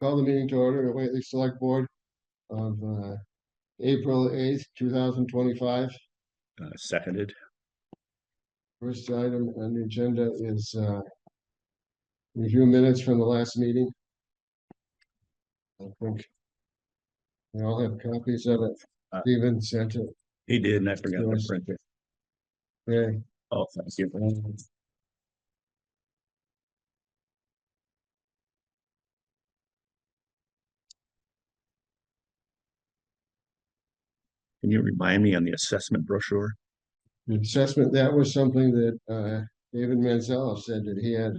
Call the meeting to order at Whately Select Board of April 8th, 2025. Seconded. First item on the agenda is review minutes from the last meeting. I think we all have copies of it. Stephen sent it. He did, and I forgot to Yours. print it. Okay. Oh, thank you. Can you remind me on the assessment brochure? The assessment, that was something that David Manzello said that he had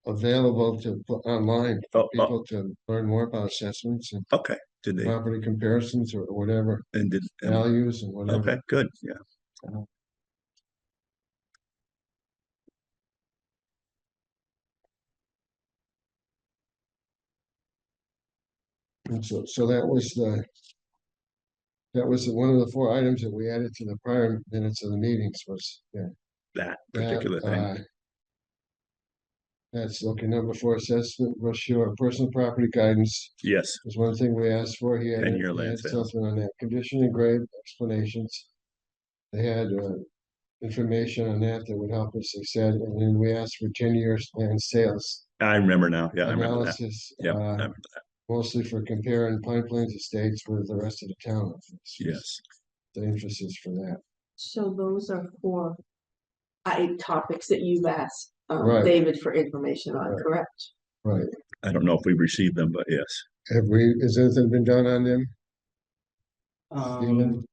available to put online for people to learn more about assessments and Okay. Did they? property comparisons or whatever, And did values and whatever. Okay, good. Yeah. And so that was one of the four items that we added to the prior minutes of the meetings was That particular thing. That's okay. Number 4, assessment brochure, personal property guidance. Yes. Was one thing we asked for. He had 10-year land sale. something on that. Condition and grade explanations. They had information on that would help us, they said, and then we asked for 10 years land sales. I remember now. Yeah, analysis. I remember that. Yeah, I remember that. Mostly for comparing Pine Plains estates with the rest of the town. Yes. The emphasis for that. So those are 4 topics that you've asked Right. David for information on, Right. correct? Right. I don't know if we received them, but yes. Has anything been done on them? Stephen?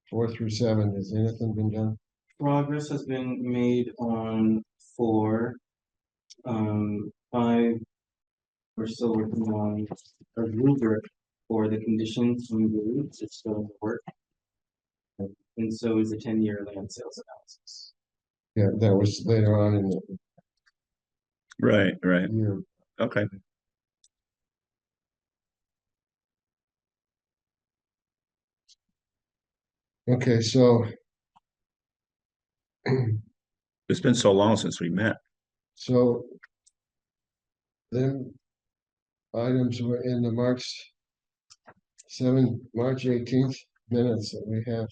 4 through 7, has anything been done? Progress has been made on 4. 5, we're still working on a rubric for the conditions and grades. It's still in the work. And so is the 10-year land sales analysis. Yeah, that was later on in the Right. year. Okay. Okay, so It's been so long since we met. so then items were in the March 18th minutes that we have.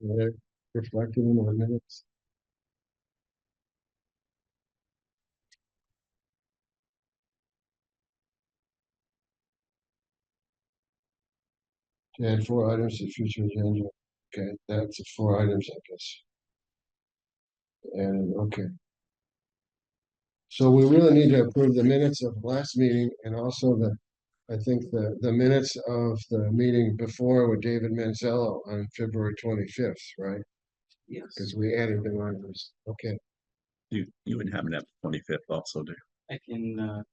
They're reflected in the minutes. Add 4 items to future agenda. Okay, that's 4 items, I guess. And okay. So we really need to approve the minutes of last meeting and also I think the minutes of the meeting before with David Manzello on February 25th, right? Yes. Because we added them on this. Okay. You would have that 25th also, do. I can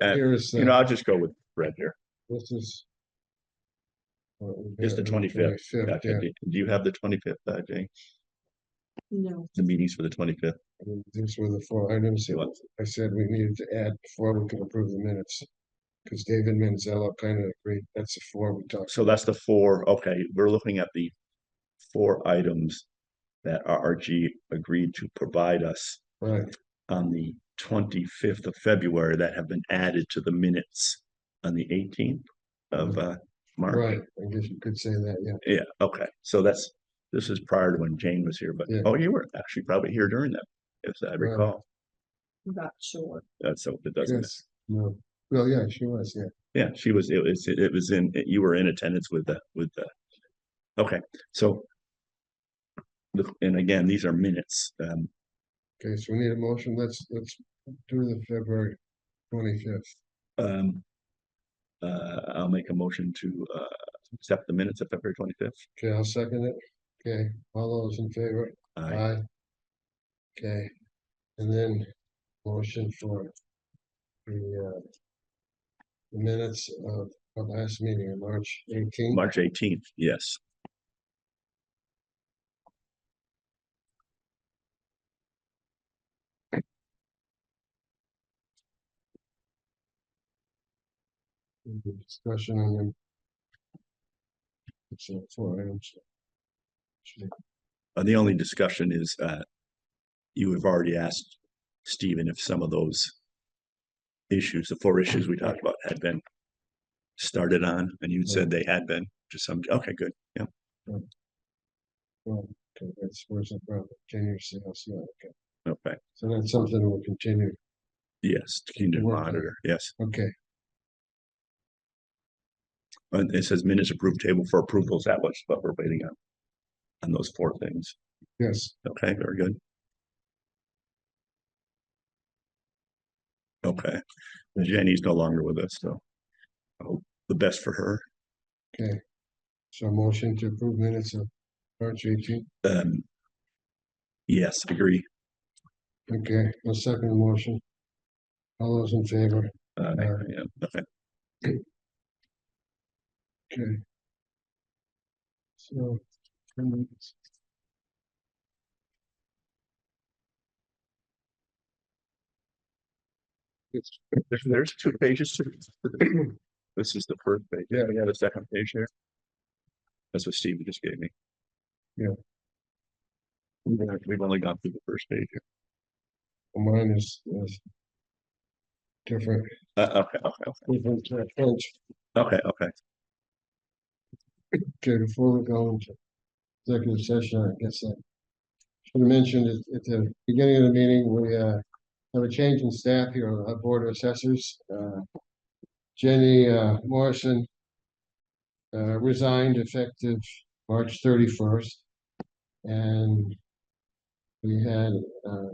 Here is I'll just go with Fred here. this is Just the 25th. Gotcha. Yeah. Do you have the 25th, Jay? No. The meetings for the 25th. And these were the 4 items that I said we needed to add before we could approve the minutes. Because David Manzello kind of agreed. That's the 4 we talked. So that's the 4. Okay, we're looking at the 4 items that RRG agreed to provide us Right. on the 25th of February that have been added to the minutes on the 18th of March. Right. I guess you could say that. Yeah. Yeah. Okay. So this is prior to when Jane was here, but Yeah. oh, you were actually probably here during that, if I recall. I'm not sure. That's so it doesn't. Yes. No. Well, yeah, she was. Yeah. Yeah, she was. It was in. You were in attendance with the. Okay, so. And again, these are minutes. Okay, so we need a motion. Let's do the February 25th. I'll make a motion to accept the minutes of February 25th. Okay, I'll second it. Okay, all those in favor? Aye. Okay, and then motion for the minutes of our last meeting on March 18th. March 18th. Yes. Discussion on them. It's 4 items. The only discussion is, you have already asked Stephen if some of those issues, the 4 issues we talked about, had been started on, and you said they had been to some, okay, good, yeah. Well, okay, that's where's the problem, 10-year sales, yeah, okay, Okay, so that's something we'll continue, yes, to continue to Work on it. monitor, yes. okay, And it says minutes approved table for approvals, that was what we're waiting on those 4 things. yes, Okay, very good. Okay, Jenny's no longer with us, so I hope the best for her. okay. So motion to approve minutes of March 18th, Yes, agree. okay, I'll second the motion. All those in favor, Yeah, okay. okay. So. There's 2 pages to this is the first page. Yeah, we have a second page here. That's what Steve just gave me. Yeah. We've only gone through the first page here. Mine is different, Okay. different approach. Okay. Okay, before we go into executive session, I guess I should have mentioned at the beginning of the meeting, we have a change in staff here on our Board of Assessors. Jenny Morrison resigned effective March 31st. And we had a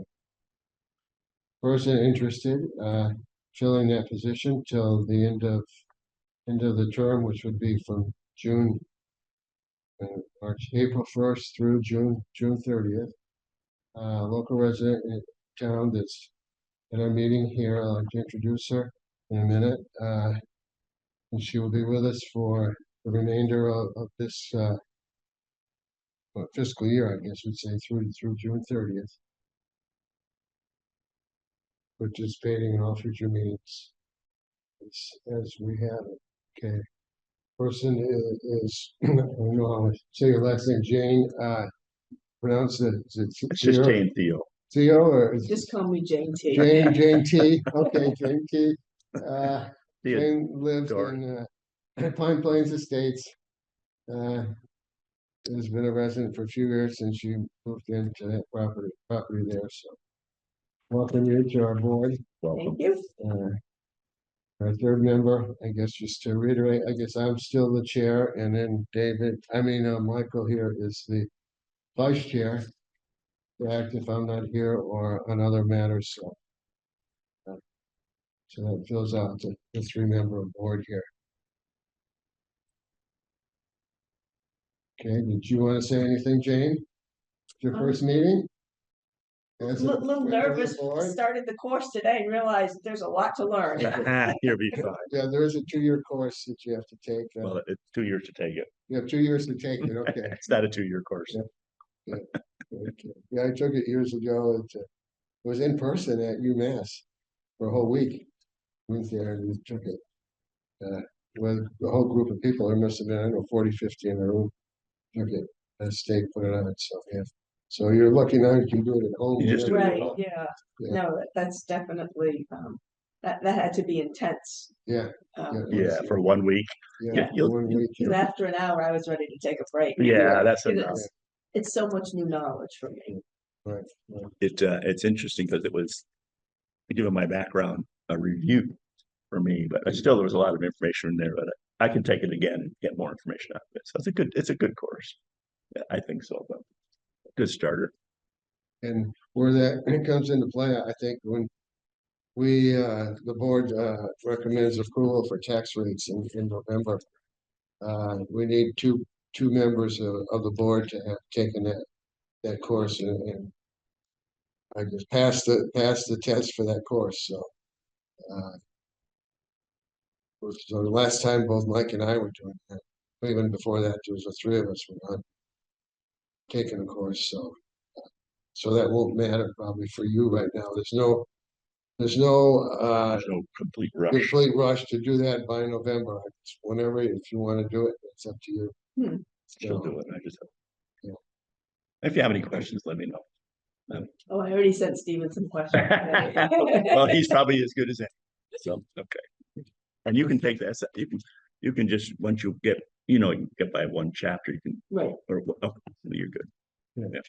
person interested filling that position till the end of the term, which would be from June, April 1st through June 30th. Local resident in town that's at our meeting here. I'd like to introduce her in a minute. And she will be with us for the remainder of this fiscal year, I guess we'd say, through June 30th. Participating in all future meetings as we have it. Okay. Person is I don't know how to say your last name, Jane. Pronounce it. Is it It's just Theo? Jane Theo. Theo, or is Just call me Jane T. Jane T. Okay, Jane T. Theo. Jane lives Door. in Pine Plains Estates. Has been a resident for a few years since she moved into that property there. So welcome you to our board. Welcome. Thank you. Our third member, I guess, just to reiterate, I guess I'm still the chair, and then Michael here is the vice chair to act if I'm not here or on other matters. So that fills out the 3-member board here. Okay, did you want to say anything, Jane? Your first meeting? As a Little member of the nervous, board? started the course today and realized there's a lot to learn. You'll be fine. Yeah, there is a 2-year course that you have to take. Well, it's 2 years to take it. You have 2 years to take it, okay. It's not a 2-year course. Okay. Yeah, I took it years ago. It was in person at UMass for a whole week. Went there and took it. With a whole group of people, there must have been, I don't know, 40, 50 in a room. Took it, a state put it on, so yeah. So you're lucky now you can do it at home. You just do it whenever at Right, want. yeah. Yeah. No, that's definitely, that had to be intense. Yeah, Yeah, for 1 week. yeah, You'll- 1 week. Because after an hour, I was ready to take a break. Yeah, that's Because enough. it's so much new knowledge for me. Right. It's interesting because it was, given my background, a review for me, but still there was a lot of information in there, but I can take it again and get more information out of it. So it's a good course. Yeah, I think so, but good starter. And where that comes into play, I think when the board recommends approval for tax rates in November, we need two members of the board to have taken that course and I just passed the test for that course. So the last time both Mike and I were doing that. Even before that, there was the 3 of us were not taking a course. So that won't matter probably for you right now. There's no There's no complete rush. to do that by November. Whenever, if you want to do it, it's up to you. Hmm. She'll do it. I just If you have any questions, let me know. Oh, I already sent Steven some questions. Well, he's probably as good as any. So, okay. And you can take that, you can just, once you get, you get by one chapter, you can, Right, or, oh, you're good. Yeah.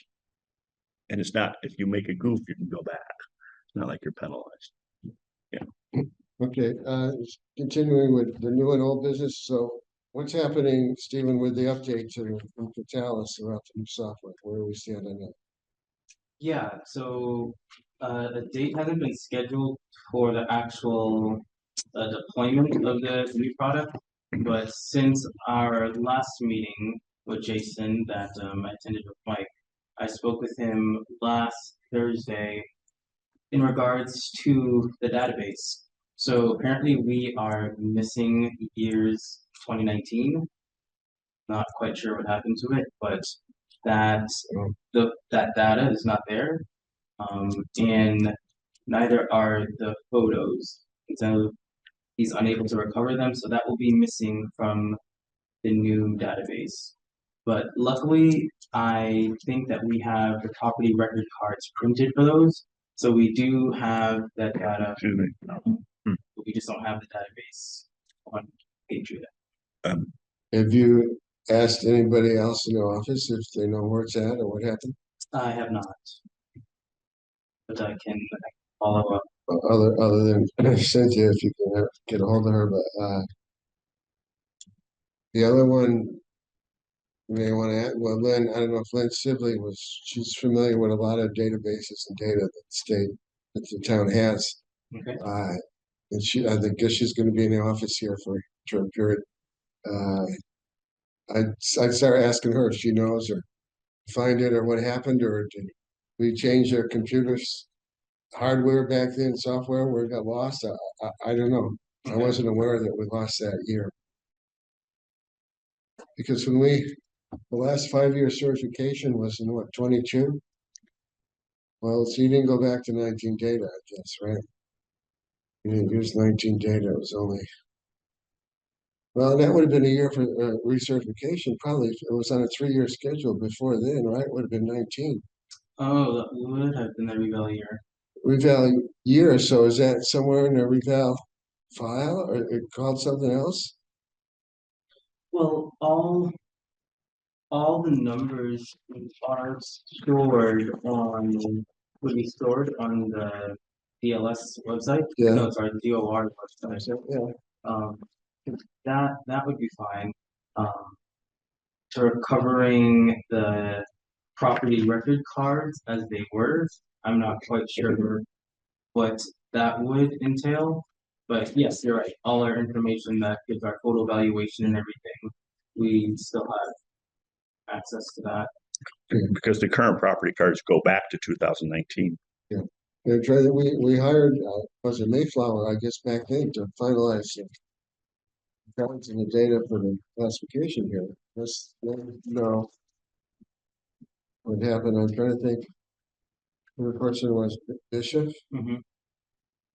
And it's not, if you make a goof, you can go back. It's not like you're penalized. Okay, continuing with the new and old business, so what's happening, Stephen, with the update to Catalyst about the new software, where do we stand on that? Yeah, so a date hasn't been scheduled for the actual deployment of the new product, but since our last meeting with Jason that I attended with Mike, I spoke with him last Thursday in regards to the database. So apparently we are missing years 2019. Not quite sure what happened to it, but that that data is not there, and neither are the photos. So he's unable to recover them, so that will be missing from the new database. But luckily, I think that we have the property record cards printed for those, so we do have that data. Excuse me. But we just don't have the database on page yet. Have you asked anybody else in the office if they know where it's at or what happened? I have not, but I can follow up. Other than Cynthia, if you can get a hold of her, but the other one you may want to add, well, Lynn, I don't know if Lynn Sibley she's familiar with a lot of databases and data that the town has. Okay. And I guess she's going to be in the office here for a short period. I'd start asking her if she knows or find it or what happened, or did we change their computers hardware back then, software where it got lost? I don't know. I wasn't aware that we lost that year. Because the last 5-year certification was in what, 22? Well, so you didn't go back to 19 data, I guess, right? You didn't use 19 data, it was only. Well, that would have been a year for recertification, probably. If it was on a 3-year schedule before then, right? Would have been 19. Oh, that would have been the reval year. Reval year, so is that somewhere in the reval file or it called something else? Well, all the numbers are stored would be stored on the DLS website. Yeah. No, sorry, the DOR website. Yeah. Um, that would be fine. To recovering the property record cards as they were, I'm not quite sure what that would entail. But yes, you're right. All our information that gives our total valuation and everything, we still have access to that. Because the current property cards go back to 2019. Yeah, we hired, was it Mayflower, I guess, back then to finalize counts and the data for the classification here. No. What happened, I'm trying to think. Who the person was, Bishop? Mhm.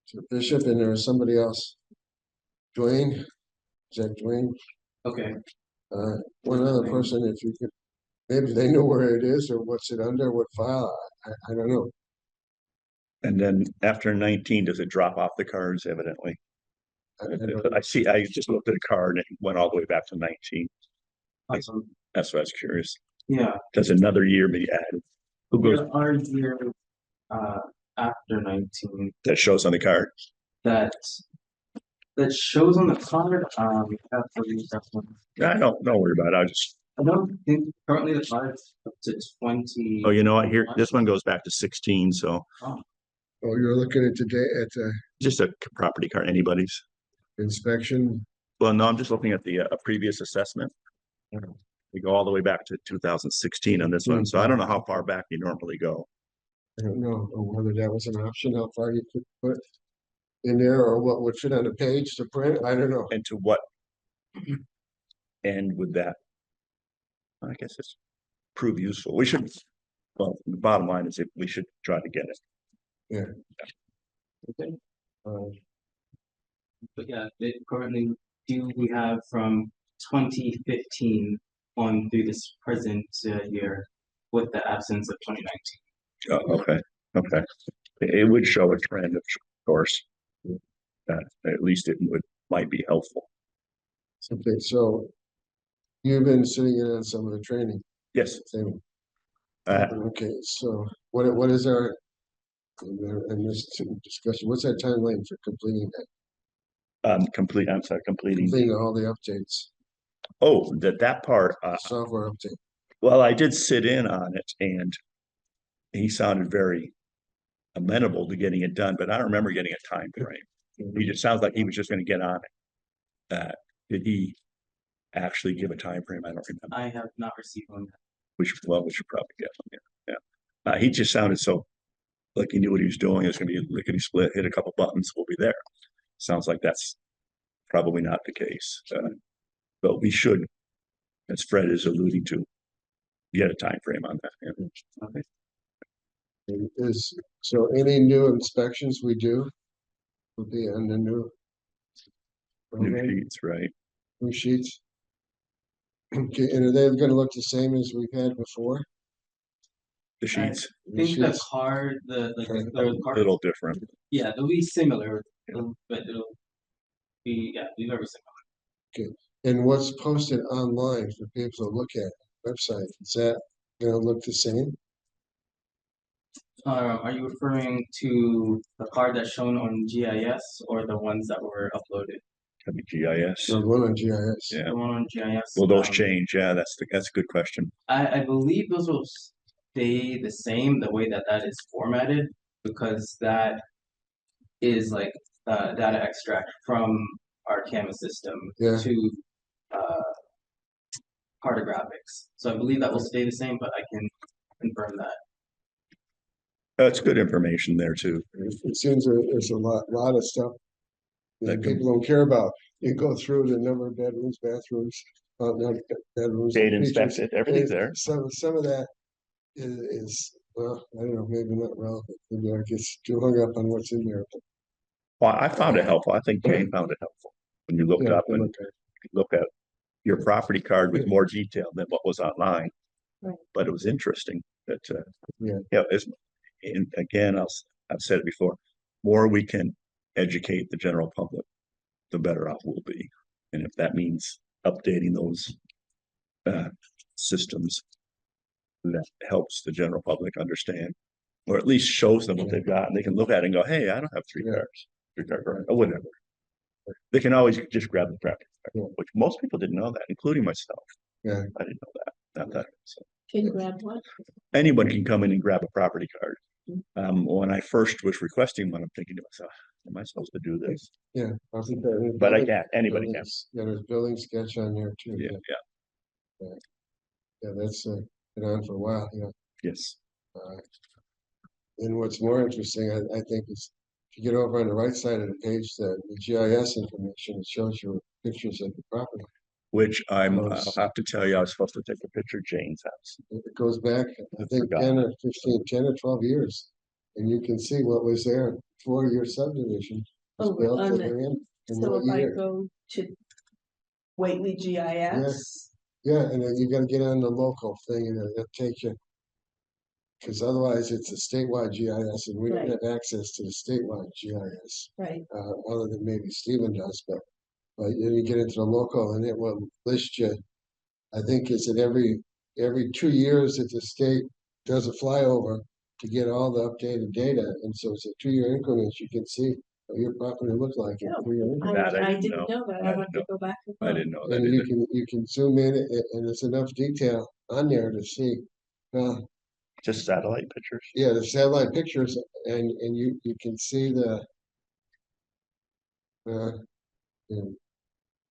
So Bishop, and there was somebody else. Dwayne, is that Dwayne? Okay. One other person, if you could, maybe they know where it is or what's it under, what file, I don't know. And then after 19, does it drop off the cards evidently? I see, I just looked at a card and it went all the way back to 19. Awesome. That's what I was curious. Yeah. Does another year be added? Who goes, There are years after 19 that shows on the card? that shows on the card. That's the reason. I don't worry about it. I don't think currently the card's up to 20. Oh, you know what? Here, this one goes back to 16. So Oh, you're looking at today at just a property card, anybody's. inspection. Well, no, I'm just looking at the previous assessment. We go all the way back to 2016 on this one. So I don't know how far back you normally go. I don't know whether that was an option, how far you could put in there or what would fit on a page to print. I don't know. And to what end would that? I guess it's prove useful. We should, well, the bottom line is we should try to get it. Okay. But yeah, it currently we have from 2015 on through this present year. with the absence of 2019. Okay, okay. It would show a trend, of course. That at least it might be helpful. Okay, so you've been sitting in on some of the training. Yes. Same. Uh, Okay, so what is our, in this discussion, what's our timeline for completing that? completing. Completing all the updates, Oh, that part, software update. well, I did sit in on it and he sounded very amenable to getting it done, but I don't remember getting a time frame. He just sounds like he was just gonna get on it. Did he actually give a time frame? I don't remember. I have not received one. We should probably get one. Yeah. He just sounded so like he knew what he was doing. It's gonna be lickety split, hit a couple buttons, we'll be there. Sounds like that's probably not the case. But we should, as Fred is alluding to, get a time frame on that. Yeah. Okay. So any new inspections we do will be on the new New program, sheets, right? new sheets. Okay, and are they gonna look the same as we've had before? The sheets, I The think the sheets? card, the a card, little different. yeah, they'll be similar, but it'll be very similar. And what's posted online for people to look at, website, is that gonna look the same? Are you referring to the card that's shown on GIS or the ones that were uploaded? Could be GIS. The one on GIS. Yeah. The one on GIS. Will those change? Yeah, that's a good question. I believe those will stay the same the way that is formatted because that is like data extract from our Canvas system Yeah. to cartographics. So I believe that will stay the same, but I can confirm that. That's good information there too. It seems there's a lot of stuff that people don't care about. You go through the number of bedrooms, bathrooms, not bedrooms. Date features. inspected, everything's there. Some of that is, well, I don't know, maybe not relevant. Maybe I get too hung up on what's in there. Well, I found it helpful. I think Jane found it helpful when you looked up and look at your property card with more detail than what was online. Right. But it was interesting that, Yeah. And again, I've said it before, more we can educate the general public, the better off we'll be. And if that means updating those systems, that helps the general public understand, or at least shows them what they've got, and they can look at it and go, "Hey, I don't have three car garage, or whatever." They can always just grab the property, which most people didn't know that, including myself. Yeah. I didn't know that. Not that. So Can you grab what? anyone can come in and grab a property card. When I first was requesting one, I'm thinking to myself, am I supposed to do this? Yeah. I think that. But I can't. Anybody can. Yeah, there's building sketch on there too. Yeah. Yeah, that's been on for a while, you know. Yes. And what's more interesting, I think, is if you get over on the right side of the page, the GIS information, it shows you pictures of the property. Which I'll have to tell you, I was supposed to take a picture of Jane's house. It goes back, I think, 10 or 12 years. And you can see what was there before your subdivision was built and So what if I year. go to Whately GIS. Yeah, and then you gotta get on the local thing and it'll take you. Because otherwise it's a statewide GIS and we don't Right. have access to the statewide GIS. Right. Other than maybe Stephen does, but then you get into the local and it will list you. I think it's at every 2 years that the state does a flyover to get all the updated data, and so it's a 2-year increments. You can see what your property looks like in Oh, 2-year increments. That I I didn't didn't know that. I I have didn't to go back and I look. didn't know that And either. you can zoom in and there's enough detail on there to see. Just satellite pictures. Yeah, the satellite pictures, and you can see the.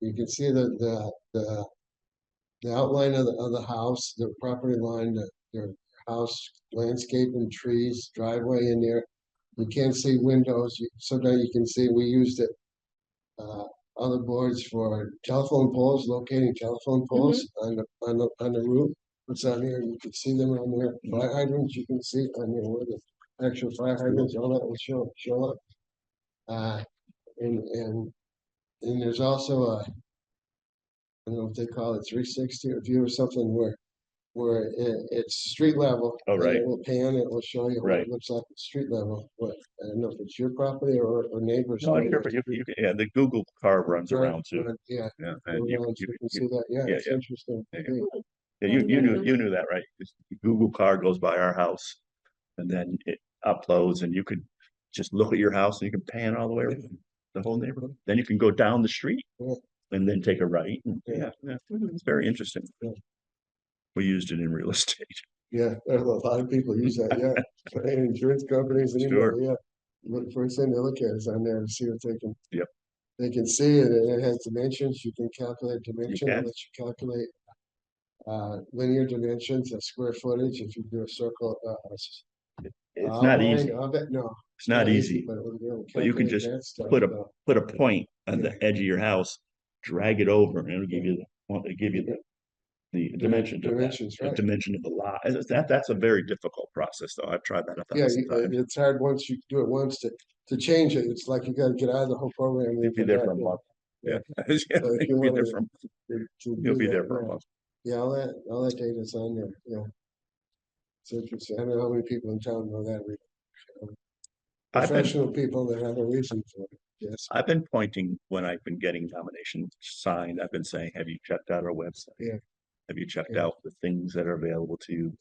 You can see the outline of the house, the property line, the house landscape and trees, driveway in there. You can't see windows. Sometimes you can see we used it. Other boards for telephone poles, locating telephone poles on the roof. What's on here? You can see them on there. Fire hydrants, you can see on there where the actual fire hydrants, all that will show up. And there's also a, I don't know if they call it 360 view or something where where it's street level. Oh, and right. It will pan, it will show you what Right. it looks like at street level, but I don't know if it's your property or neighbors. No, on sure, your but you street. can, yeah, the Google car runs Right, around too. right, yeah, Yeah, go and around, you can see that, yeah, yeah, it's yeah. interesting. Yeah. Yeah. Yeah, you knew that, right? 'Cause the Google car goes by our house and then it uploads and you could just look at your house and you can pan all the way around the whole neighborhood. Then you can go down the street Yeah. and then take a right. And Yeah. yeah, it's very interesting. Yeah. We used it in real estate. Yeah, there's a lot of people use that, yeah, for any insurance companies, Sure. anybody, yeah. Look, first thing they look at is on there to see what they can. Yep. They can see it, and it has dimensions, you can calculate dimension, can. it lets you calculate linear dimensions of square footage, if you do a circle, It's not outline easy. of it, no. It's not easy. But it'll be able to But you can calculate just that stuff, put a so, put a point on Yeah. the edge of your house, drag it over, and it'll give you the dimension of that, dimensions, the right. dimension of the lot. That's a very difficult process, though. I've tried that a Yeah, thousand times. it's hard once you do it once to change it, it's like you gotta get out of the whole program. and You'll be come there back for a in. month. Yeah. Yeah. So if you You'll be there wanna- for, to you'll do be there that, for a yeah. month. Yeah, all that data's on there, yeah. It's interesting, I don't know how many people in town know that. I've been, Professional people that have a reason for it, yes, I've been pointing when I've been getting nominations signed, I've been saying, have you checked out our website? Yeah. Have you checked Yeah. out the things that are available to you,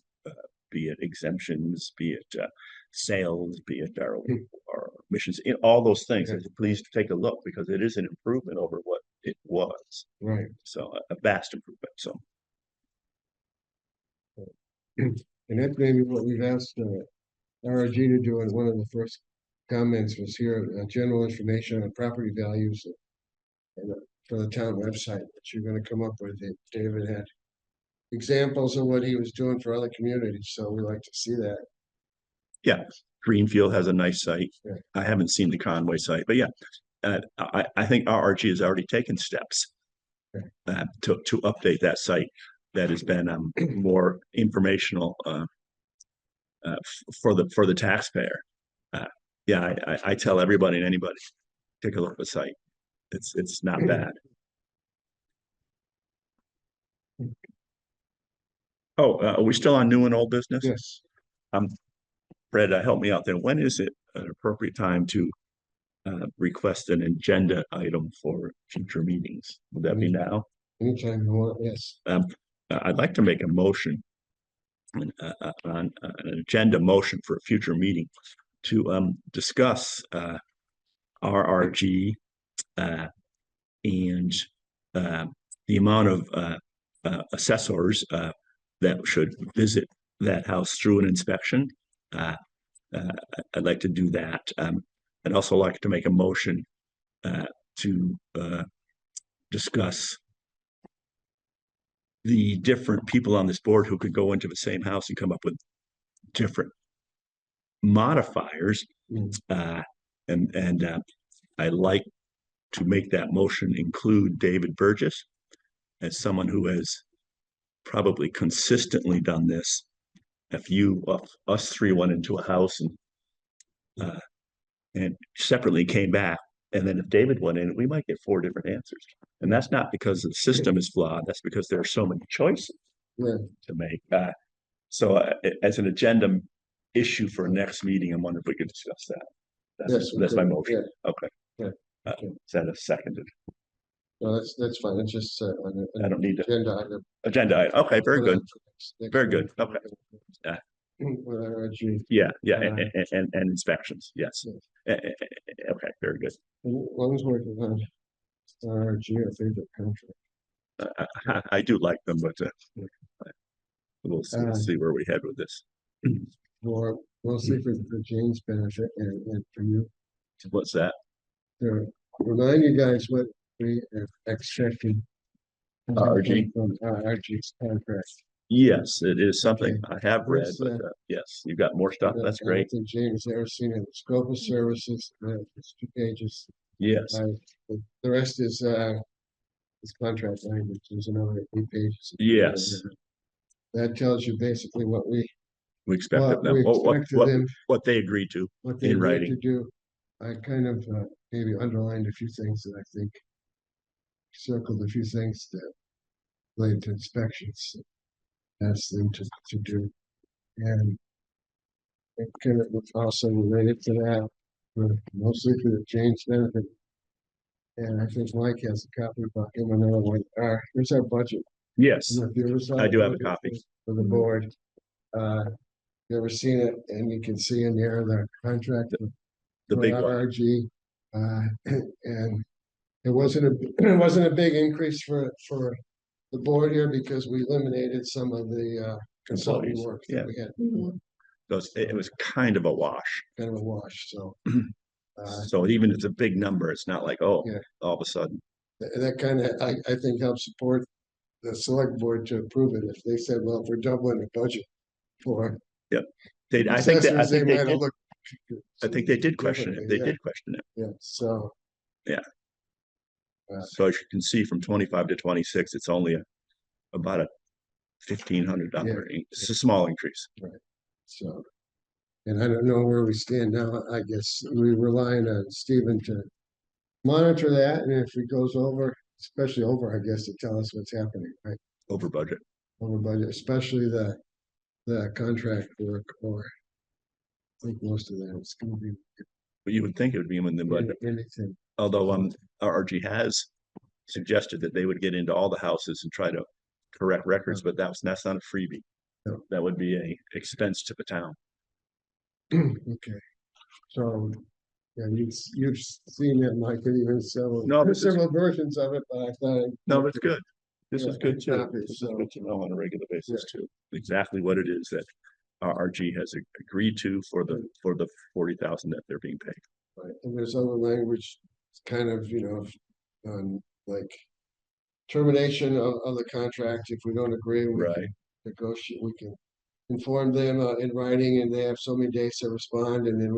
be it exemptions, be it sales, be it our missions, all those things. Yeah. I said, please take a look because it is an improvement over what it was. right. So a vast improvement. So And that's maybe what we've asked RRG to do, and one of the first comments was here, general information on property values for the town website that you're gonna come up with. David had examples of what he was doing for other communities, so we like to see that. yeah, Greenfield has a nice site. Yeah. I haven't seen the Conway site, but yeah, I think RRG has already taken steps to update that site. That has been more informational for the taxpayer. Yeah, I tell everybody and anybody, take a look at the site. It's not bad. Oh, are we still on new and old business? Yes, Fred, help me out there. When is it an appropriate time to request an agenda item for future meetings? Would that be now? anytime you want, yes. I'd like to make a motion on an agenda motion for a future meeting to discuss RRG and the amount of assessors that should visit that house through an inspection. I'd like to do that. I'd also like to make a motion to discuss the different people on this board who could go into the same house and come up with different modifiers. And I like to make that motion include David Burgess as someone who has probably consistently done this. If us three went into a house and separately came back, and then if David went in, we might get 4 different answers. And that's not because the system is flawed. That's because there are so many choices to make. So as an agenda issue for next meeting, I wonder if we could discuss that. That's my motion. Okay. Yeah. Is that a seconded? No, that's fine, it's just I don't need to. agenda item. Agenda item. Okay, very good. Next Very good. meeting. Okay. With RRG. Yeah, and inspections. Yes. Okay, very good. One's working on RRG, our favorite country. I do like them, but we'll see where we head with this. For mostly for Jane's benefit and for you. What's that? To remind you guys what we are expecting. RRG? From RRG's contract. Yes, it is something I have read, This, but yes, you've got more stuff. That's I great. don't think James ever seen it. Scope of services, it's 2 pages. Yes, The rest is contract language. There's another 8 pages. yes. That tells you basically what we We expected them. we expected them, What they agreed to. what they in agreed writing. to do. I kind of maybe underlined a few things that I think circled a few things that related to inspections. asked them to do. And it kind of was also related to that, mostly for the change benefit. And I think Mike has a copy of him another one. Here's our budget. Yes, And if you ever saw I the do have a budget copy. For the board. You ever seen it? And you can see in there the contract the for big one. RRG. And it wasn't a big increase for the board here because we eliminated some of the consulting Employees, work yeah. that we had, Mhm. It was kind of a wash. kind of a wash, so. So even if it's a big number, it's not like, oh, Yeah. all of a sudden. That kind of, I think helps support the select board to approve it. If they said, well, if we're doubling the budget for I think assessors, they they might have did, looked. I think they did question it. They differently, did question it. Yeah, so. Yeah. Uh, So as you can see, from 25 to 26, it's only about a $1,500. It's a small increase. So, and I don't know where we stand now. I guess we relying on Stephen to monitor that, and if it goes over, especially over, I guess, to tell us what's happening, right? Over budget. Over budget, especially the contract work, or I think most of that is gonna be But you would think it would be in the budget. anything. Although RRG has suggested that they would get into all the houses and try to correct records, but that's not a freebie. No. That would be a expense to the town. Okay, so, yeah, you've seen it, Mike, and even several, No, there's this is- several versions of it, but I thought. No, that's good. This Yeah, is good too. copy, This is so- good to know on a regular basis too. Exactly what it is that RRG has agreed to for the 40,000 that they're being paid. Right, and there's other language, kind of, like termination of the contract, if we don't agree, we Right. can negotiate, we can inform them in writing, and they have so many days to respond, and then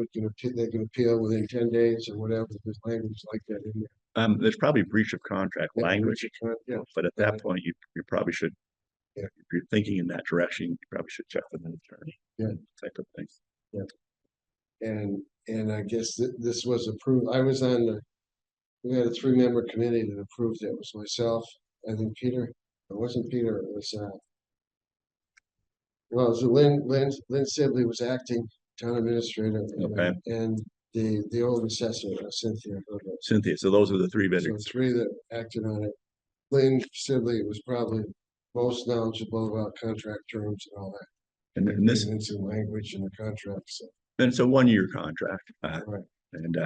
they can appeal within 10 days or whatever, there's language like that in there. There's probably breach of contract language, Yeah, but at that point, you probably should, Yeah. if you're thinking in that direction, you probably should check with an attorney. Yeah. Type of thing. and I guess this was approved, we had a 3-member committee that approved it, it was myself, I think Peter, it wasn't Peter, it was, well, it was Lynn Sibley was acting town administrator. Okay. And the old assessor, Cynthia. Cynthia, so those are the three So bidders. 3 that acted on it. Lynn Sibley was probably most knowledgeable about contract terms and all that. And then this, And some language in the contract, so. then it's a 1-year contract. Right. And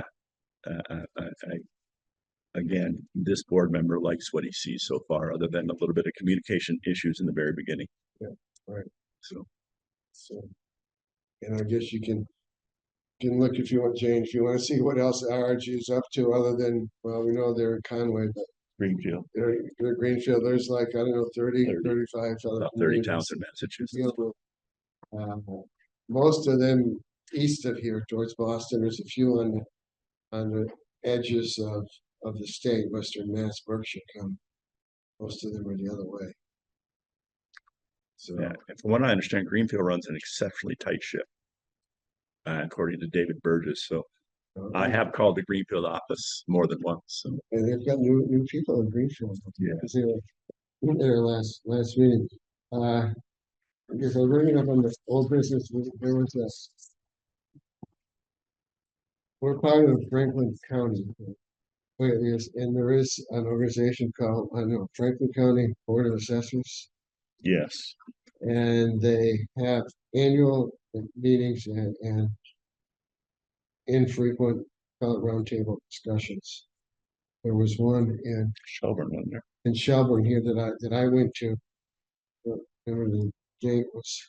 again, this board member likes what he sees so far, other than a little bit of communication issues in the very beginning. Yeah, right. So, So, and I guess you can look if you want, Jane, if you want to see what else RRG is up to, other than, well, we know they're in Conway, but Greenfield, they're Greenfield, there's like, I don't know, 30, 35 other about 30 communities towns in that Massachusetts. deal with, most of them east of here towards Boston. There's a few on the edges of the state, Western Mass, Berkshire come. Most of them are the other way. So, Yeah, and from what I understand, Greenfield runs an exceptionally tight ship, according to David Burgess. So I have called the Greenfield office more than once. So and they've got new people in Greenfield. Yeah. Because they were in there last meeting. I guess I'll bring it up on the old business. There was we're part of Franklin County. And there is an organization called, I don't know, Franklin County Board of Assessors. yes, And they have annual meetings and infrequent roundtable discussions. There was one Shelburne went there. in Shelburne here that I went to. Remember the date was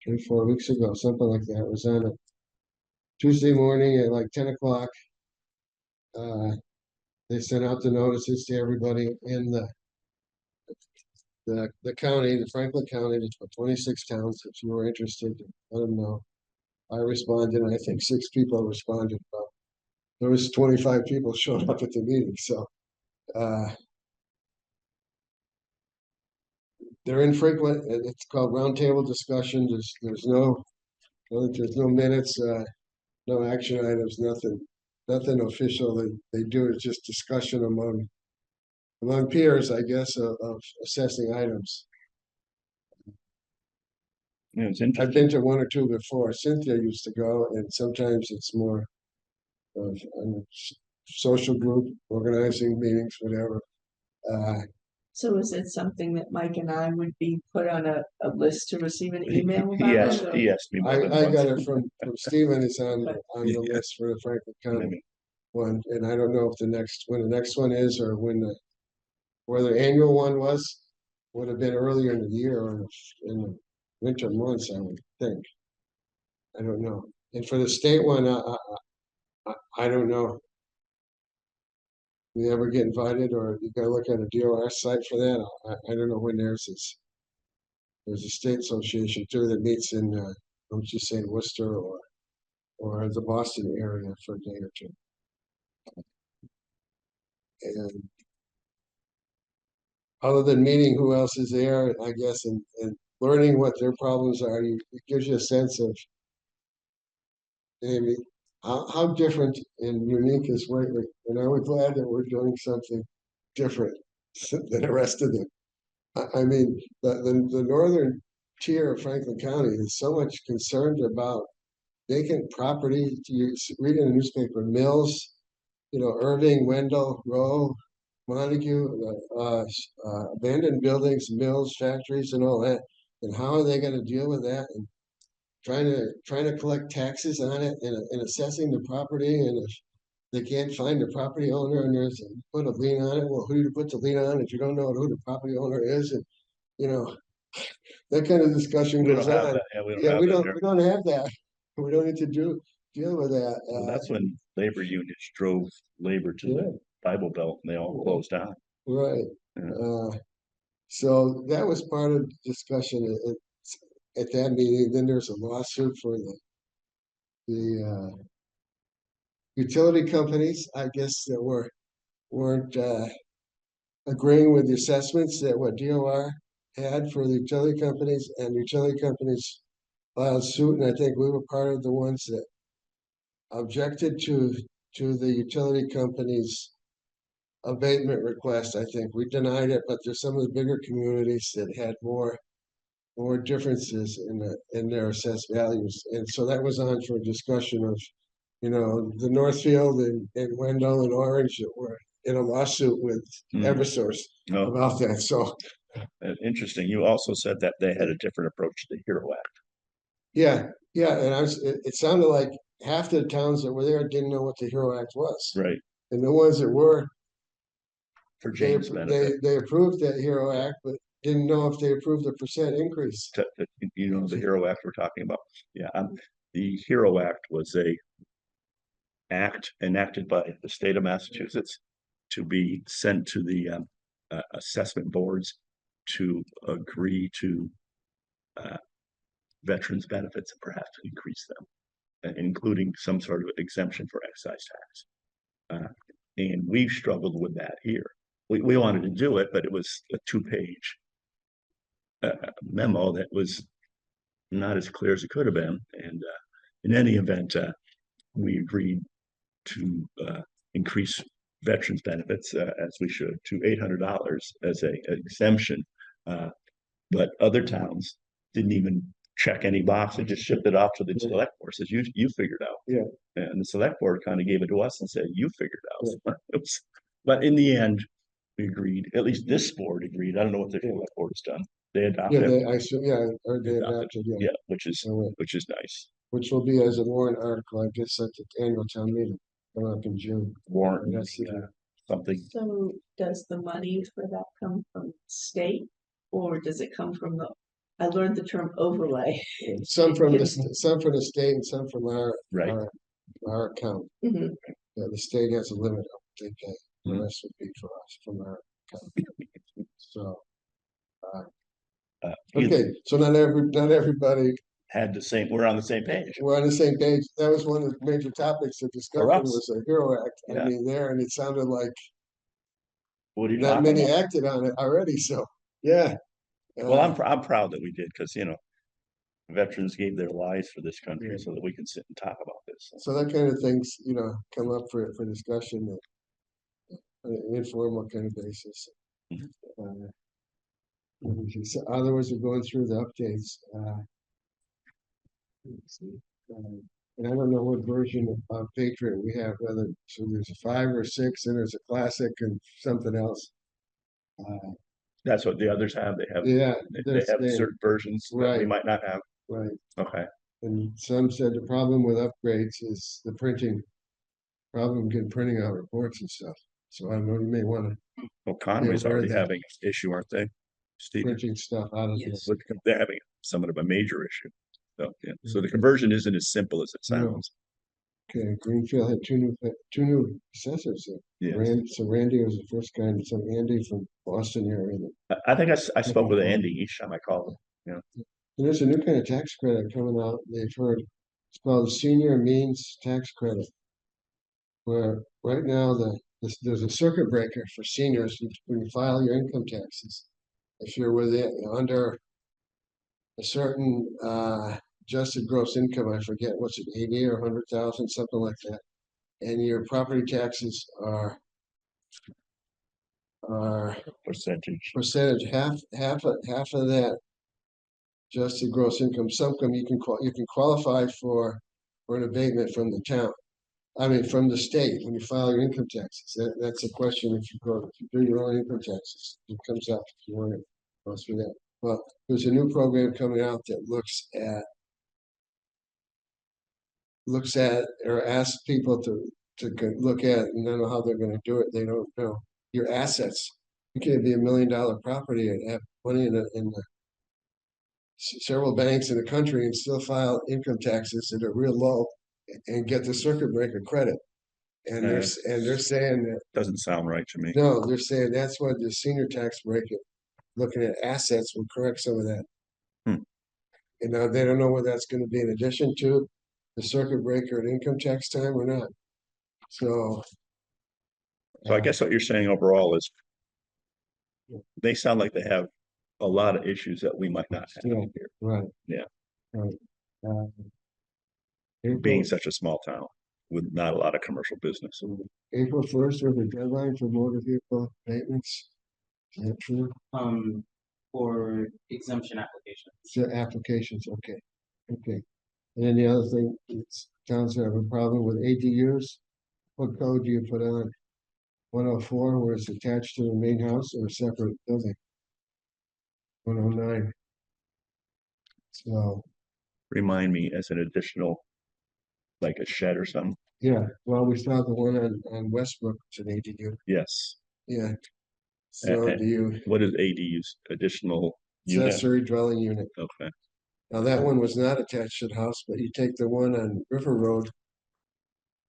3-4 weeks ago, something like that. It was on a Tuesday morning at like 10 o'clock. They sent out the notices to everybody in the county, the Franklin County, there's about 26 towns. If you were interested, let them know. I responded, and I think 6 people responded. But there was 25 people showed up at the meeting, so they're infrequent. It's called roundtable discussion. There's no minutes, no action items, nothing official. They do is just discussion among peers, I guess, of assessing items. It was I've interesting. been to one or two before. Cynthia used to go, and sometimes it's more of a social group, organizing meetings, whatever. So is it something that Mike and I would be put on a list to receive an email He about? asked, or- he asked me more than I got once. it from Stephen. It's on Yeah. the list for the Franklin County Maybe. one, and I don't know if when the next one is, or where the annual one was, would have been earlier in the year or in the winter months, I would think. I don't know. And for the state one, I don't know. You ever get invited, or you gotta look at a DOR site for that? I don't know when theirs is. There's a state association too that meets in, don't you say Worcester or the Boston area for a day or two. And other than meeting who else is there, I guess, and learning what their problems are, it gives you a sense of maybe how different and unique is Whately. And I was glad that we're doing something different than the rest of them. I mean, the northern tier of Franklin County is so much concerned about vacant property. You read in the newspaper, Mills, Irving, Wendell, Rowe, Montague, abandoned buildings, mills, factories, and all that. And how are they going to deal with that? And trying to collect taxes on it and assessing the property. And if they can't find the property owner and there's put a lien on it, well, who do you put the lien on if you don't know who the property owner is? And you know that kind of discussion We goes don't have on. that. Yeah, we don't Yeah, have we that don't here. we don't have that. We don't need to deal with that. Well, that's when labor unions drove labor to the Bible Belt and they all closed down. Right. Yeah. So that was part of the discussion at that meeting. Then there's a lawsuit for the utility companies, I guess, that weren't agreeing with the assessments that what DOR had for the utility companies, and utility companies filed suit, and I think we were part of the ones that objected to the utility companies' abatement request. I think we denied it, but there's some of the bigger communities that had more differences in their assessed values, and so that was on for a discussion of, the Northfield and Wendell and Orange that were in a lawsuit with Eversource No, about that. So interesting. You also said that they had a different approach to the Hero Act. yeah, and it sounded like half the towns that were there didn't know what the Hero Act was, Right. and the ones that were, For James' benefit. they approved that Hero Act, but didn't know if they approved the percent increase. The Hero Act we're talking about. Yeah, the Hero Act was a act enacted by the state of Massachusetts to be sent to the assessment boards to agree to veterans' benefits and perhaps increase them, including some sort of exemption for excise tax. And we've struggled with that here. We wanted to do it, but it was a 2-page memo that was not as clear as it could have been. And in any event, we agreed to increase veterans benefits as we should to $800 as an exemption. But other towns didn't even check any box and just shipped it off to the select board. Says you figured out. Yeah. And the select board kind of gave it to us and said, you figured out. But in the end, we agreed, at least this board agreed. I don't know what the select board has done. They adopted. Or they adopted, Yeah, which is nice. Which will be as a warrant article, I guess, at the annual town meeting coming up in June. Warrant, That's something. So does the money for that come from state, or does it come from I learned the term overlay. Some from the state and some from our account. Mhm. Yeah, the state has a limit of what they pay. The rest would be for us from our account. So okay, so not everybody Had the same. We're on the same page. We're on the same page. That was one of the major topics of discussion was the Hero Act. Yeah. I mean, and it sounded like What are you not talking many about? acted on it already. So yeah. Well, I'm proud that we did, because veterans gave their lives for this country so that we can sit and talk about this. So that kind of things, come up for discussion on an informal kind of basis. Mm-hmm. So otherwise, we're going through the updates. let's see, and I don't know what version of Patriot we have, whether, so there's a 5 or 6, and there's a classic and something else. That's what the others have. They have, Yeah, they have certain versions that we Right. might not have. right. Okay. And some said the problem with upgrades is the problem getting printing out reports and stuff. So I don't know, you may want to Well, Conway's aware of already that. having an issue, aren't they? Steve, printing stuff out of Yes. this. they're having somewhat of a major issue. So, yeah. So the conversion isn't as simple as it No. sounds. Okay, Greenfield had two new assessors there. Yes. So Randy was the first guy, and some Andy from Boston area. I think I spoke with Andy each time I called him. And there's a new kind of tax credit coming out. They've heard it's called the senior means tax credit. Where right now there's a circuit breaker for seniors when you file your income taxes. If you're under a certain adjusted gross income, I forget what's it, 80 or 100,000, something like that, and your property taxes are percentage half of that adjusted gross income. You can qualify for an abatement from the town. I mean, from the state when you file your income taxes. That's a question if you do your own income taxes. It comes up if you want to go through that. Well, there's a new program coming out that looks at or asks people to look at, and I don't know how they're going to do it. They don't know your assets. You can be $1 million property and have money in the several banks in the country and still file income taxes that are real low and get the circuit breaker credit. And they're saying that Doesn't sound right to me. no, they're saying that's what the senior tax bracket, looking at assets, will correct some of that. Hmm. And now they don't know whether that's going to be in addition to the circuit breaker at income tax time or not. So So I guess what you're saying overall is they sound like they have a lot of issues that we might not have Yeah. here, right, Yeah. right. being such a small town with not a lot of commercial business. April 1st was the deadline for motor vehicle abatements. Is that true? For exemption applications. So applications, okay, okay. And then the other thing, towns have a problem with ADUs. What code do you put on? 104, where it's attached to the main house or a separate building? 109. So, Remind me as an additional, like a shed or something. yeah, well, we saw the one on Westbrook, it's an ADU, Yes. yeah. So do you, What is ADUs? Additional unit? accessory dwelling unit. Okay. Now, that one was not attached to the house, but you take the one on River Road.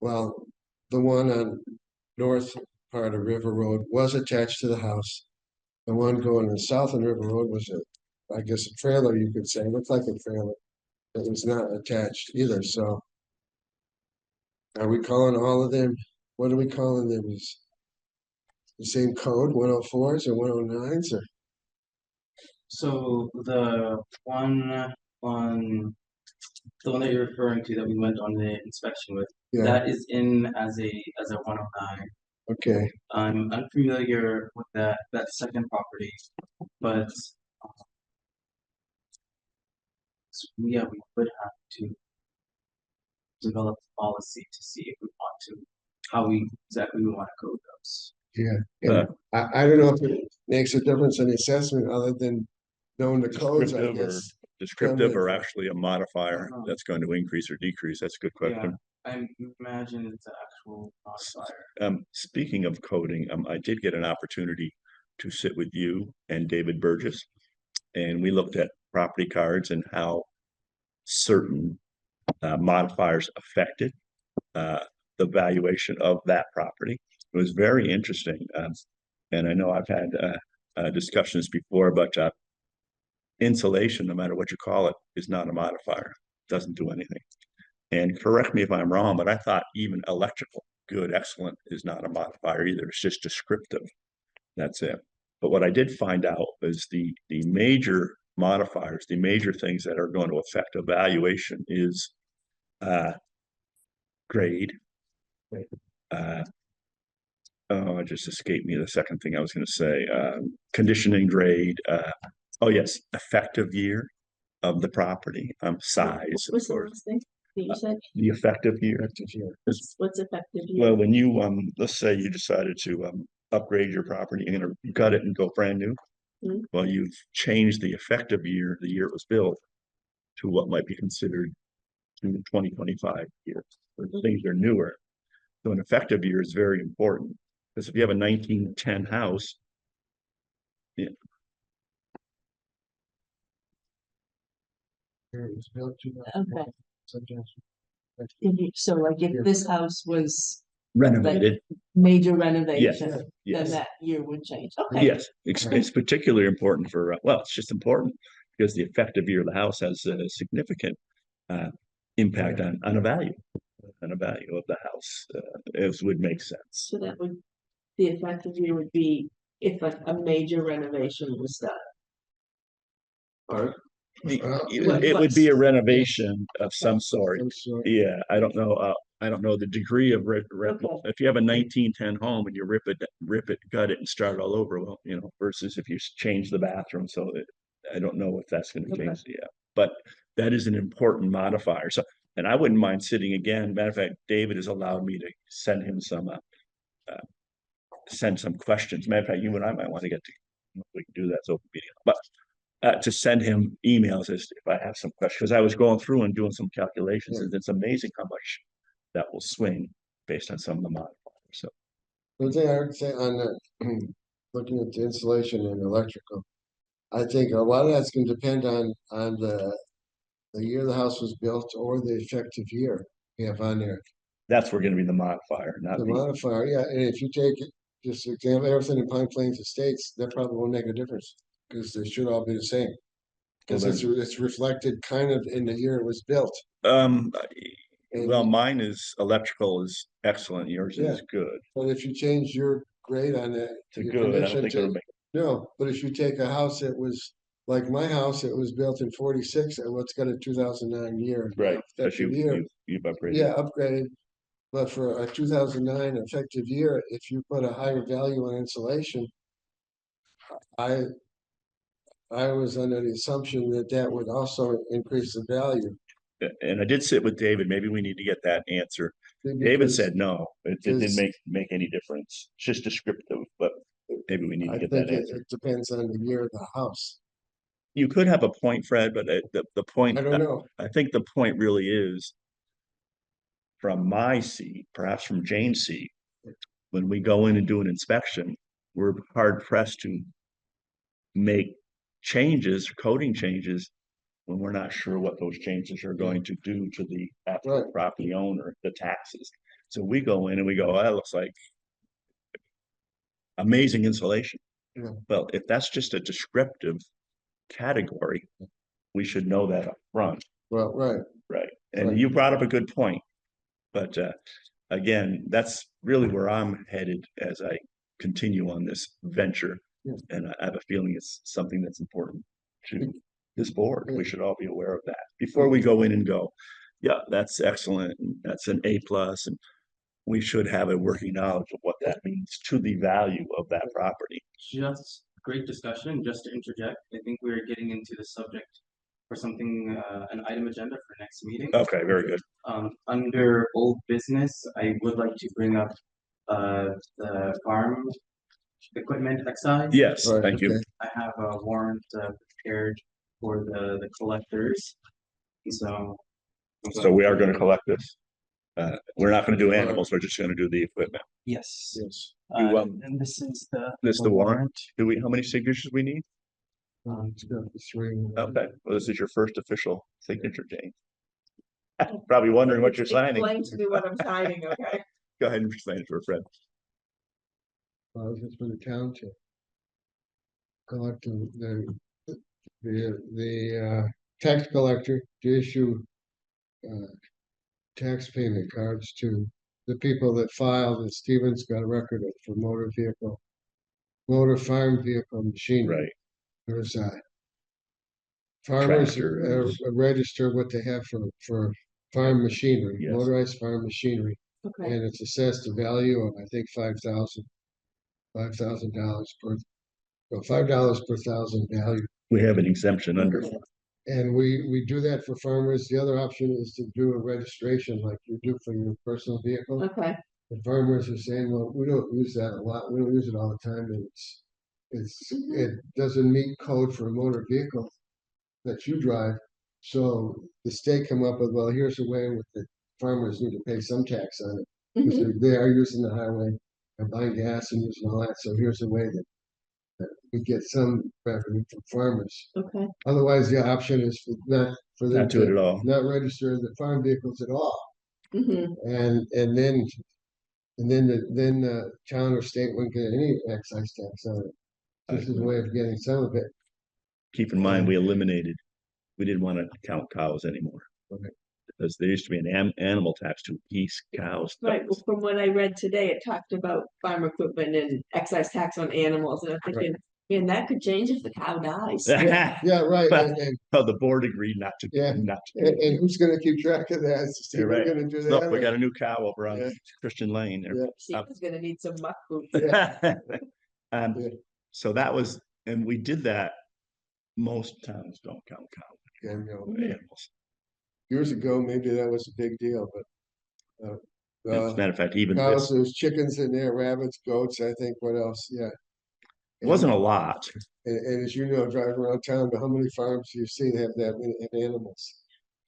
Well, the one on north part of River Road was attached to the house. The one going south on River Road was I guess a trailer, you could say, it looked like a trailer. It was not attached either, so. Are we calling all of them, what are we calling them? Is the same code, 104s or 109s or? So the one that you're referring to that we went on the inspection with, Yeah, that is in as a 109. okay, I'm unfamiliar with that second property, but yeah, we would have to develop a policy to see if we want to, how we exactly want to code those. yeah. And I don't know if it makes a difference in the assessment other than knowing the codes, I guess. Descriptive or actually a modifier that's going to increase or decrease? That's a good question. I imagine it's an actual modifier. Speaking of coding, I did get an opportunity to sit with you and David Burgess, and we looked at property cards and how certain modifiers affected the valuation of that property. It was very interesting, and I know I've had discussions before, but insulation, no matter what you call it, is not a modifier. It doesn't do anything. And correct me if I'm wrong, but I thought even electrical, good, excellent, is not a modifier either. It's just descriptive. That's it. But what I did find out is the major modifiers, the major things that are going to affect evaluation is grade. Oh, it just escaped me the second thing I was going to say. Conditioning grade. Oh yes, effective year. of the property, size, of What's the course, last thing that you said? the effective year. What's effective? year? Well, when you, let's say you decided to, upgrade your property, you're gonna gut it and go brand new. Mhm. Well, you've changed the effective year, the year it was built, to what might be considered to 2025 years, where things are newer. So an effective year is very important, because if you have a 1910 house, yeah, Okay. So like if this house was renovated, major renovation, then yes, that year would change. Okay. yes. It's particularly important for, well, it's just important because the effective year of the house has a significant impact on a value, of the house, as would make sense. So that would, the effective year would be if like a major renovation was done. Or It would be a renovation of some sort. Yeah, I don't know. I don't know the degree of if you have a 1910 home and you rip it, gut it, and start all over. Well, versus if you change the bathroom. So I don't know if that's going to change. Yeah, but that is an important modifier. So, and I wouldn't mind sitting again. Matter of fact, David has allowed me to send him some questions. Matter of fact, you and I might want to get to. We can do that. It's open meeting, but. To send him emails as if I have some questions, because I was going through and doing some calculations, and it's amazing how much that will swing based on some of the modifiers. So the thing I would say on the looking at the insulation and electrical, I think a lot of that's going to depend on the year the house was built or the effective year you have on there. that's where going to be the modifier, not The modifier, yeah. And if you take it, just example everything in Pine Plains Estates, that probably won't make a difference because they should all be the same. Because it's reflected kind of in the year it was built. Well, mine is electrical is excellent. Yours is good. But if you change your grade on that to good, I don't think it'll make. No, but if you take a house that was like my house, it was built in 46, and what's got a 2009 year. Right, because year. you've upgraded. Yeah, upgraded. But for a 2009 effective year, if you put a higher value on insulation, I was under the assumption that that would also increase the value. And I did sit with David. Maybe we need to get that answer. David said no, it didn't make any difference. It's just descriptive, but maybe we need to get that answer. It depends on the year of the house. You could have a point, Fred, but the point, I don't know. I think the point really is from my seat, perhaps from Jane's seat, when we go in and do an inspection, we're hard pressed to make changes, coding changes, when we're not sure what those changes are going to do to the actual property owner, the taxes. So we go in and we go, oh, that looks like amazing insulation. Yeah. Well, if that's just a descriptive category, we should know that up front. Well, right. And you brought up a good point. But again, that's really where I'm headed as I continue on this venture. Yeah. And I have a feeling it's something that's important to this board. We should all be aware of that before we go in and go, yeah, that's excellent. And that's an A+. And we should have a working knowledge of what that means to the value of that property. Just great discussion. Just to interject, I think we're getting into the subject for something, an item agenda for next meeting. Okay, very good. Under old business, I would like to bring up the farm equipment excise. Yes, thank you. I have a warrant prepared for the collectors. So we are going to collect this. We're not going to do animals. We're just going to do the equipment. yes. And this is the warrant. How many signatures we need? It's got 3. Okay. Well, this is your first official signature, Jane. Probably wondering what you're signing. Explain to me what I'm signing, okay? Go ahead and explain it to her, Fred. This is for the township. Collecting the tax collector to issue tax payment cards to the people that filed, and Stephen's got a record of for motor farm vehicle machinery. Right. There's farmers Tractors. register what they have for farm machinery, Yes. motorized farm machinery, Okay. and it's assessed a value of I think $5,000 per $5 per thousand value. We have an exemption under And we do that for farmers. The other option is to do a registration like you do for your personal vehicle. Okay, The farmers are saying, well, we don't use that a lot. We don't use it all the time. And it doesn't meet code for a motor vehicle that you drive. So the state come up with, well, here's a way with the farmers need to pay some tax on it. Because mhm, they are using the highway and buying gas and using all that. So here's a way that we get some revenue from farmers. okay, Otherwise, the option is for them Not do it at all. not register the farm vehicles at all. mhm. Then the town or state wouldn't get any excise tax on it. This is a way of getting some of it. Keep in mind, we didn't want to count cows anymore. Okay. Because there used to be an animal tax to geese, cows. Right, well, ducks. from what I read today, it talked about farm equipment and excise tax on animals, and I'm thinking, man, that could change if the cow dies. Yeah, right. Well, the board agreed not to. Yeah. Not to. And who's gonna keep track of that? Is You're Steve right. gonna do Look, that? we got a new cow over on Yeah. Christian Lane there. Yeah. Steve's gonna need some muck food. Yeah. Um, Yeah. So that was, and we did that. Most towns don't count Yeah, animals. years ago, maybe that was a big deal, but As a matter of fact, even cows, this there's chickens in there, rabbits, goats, I think, what else? Yeah. wasn't a lot. And as you know, driving around town, how many farms do you see that have that many animals?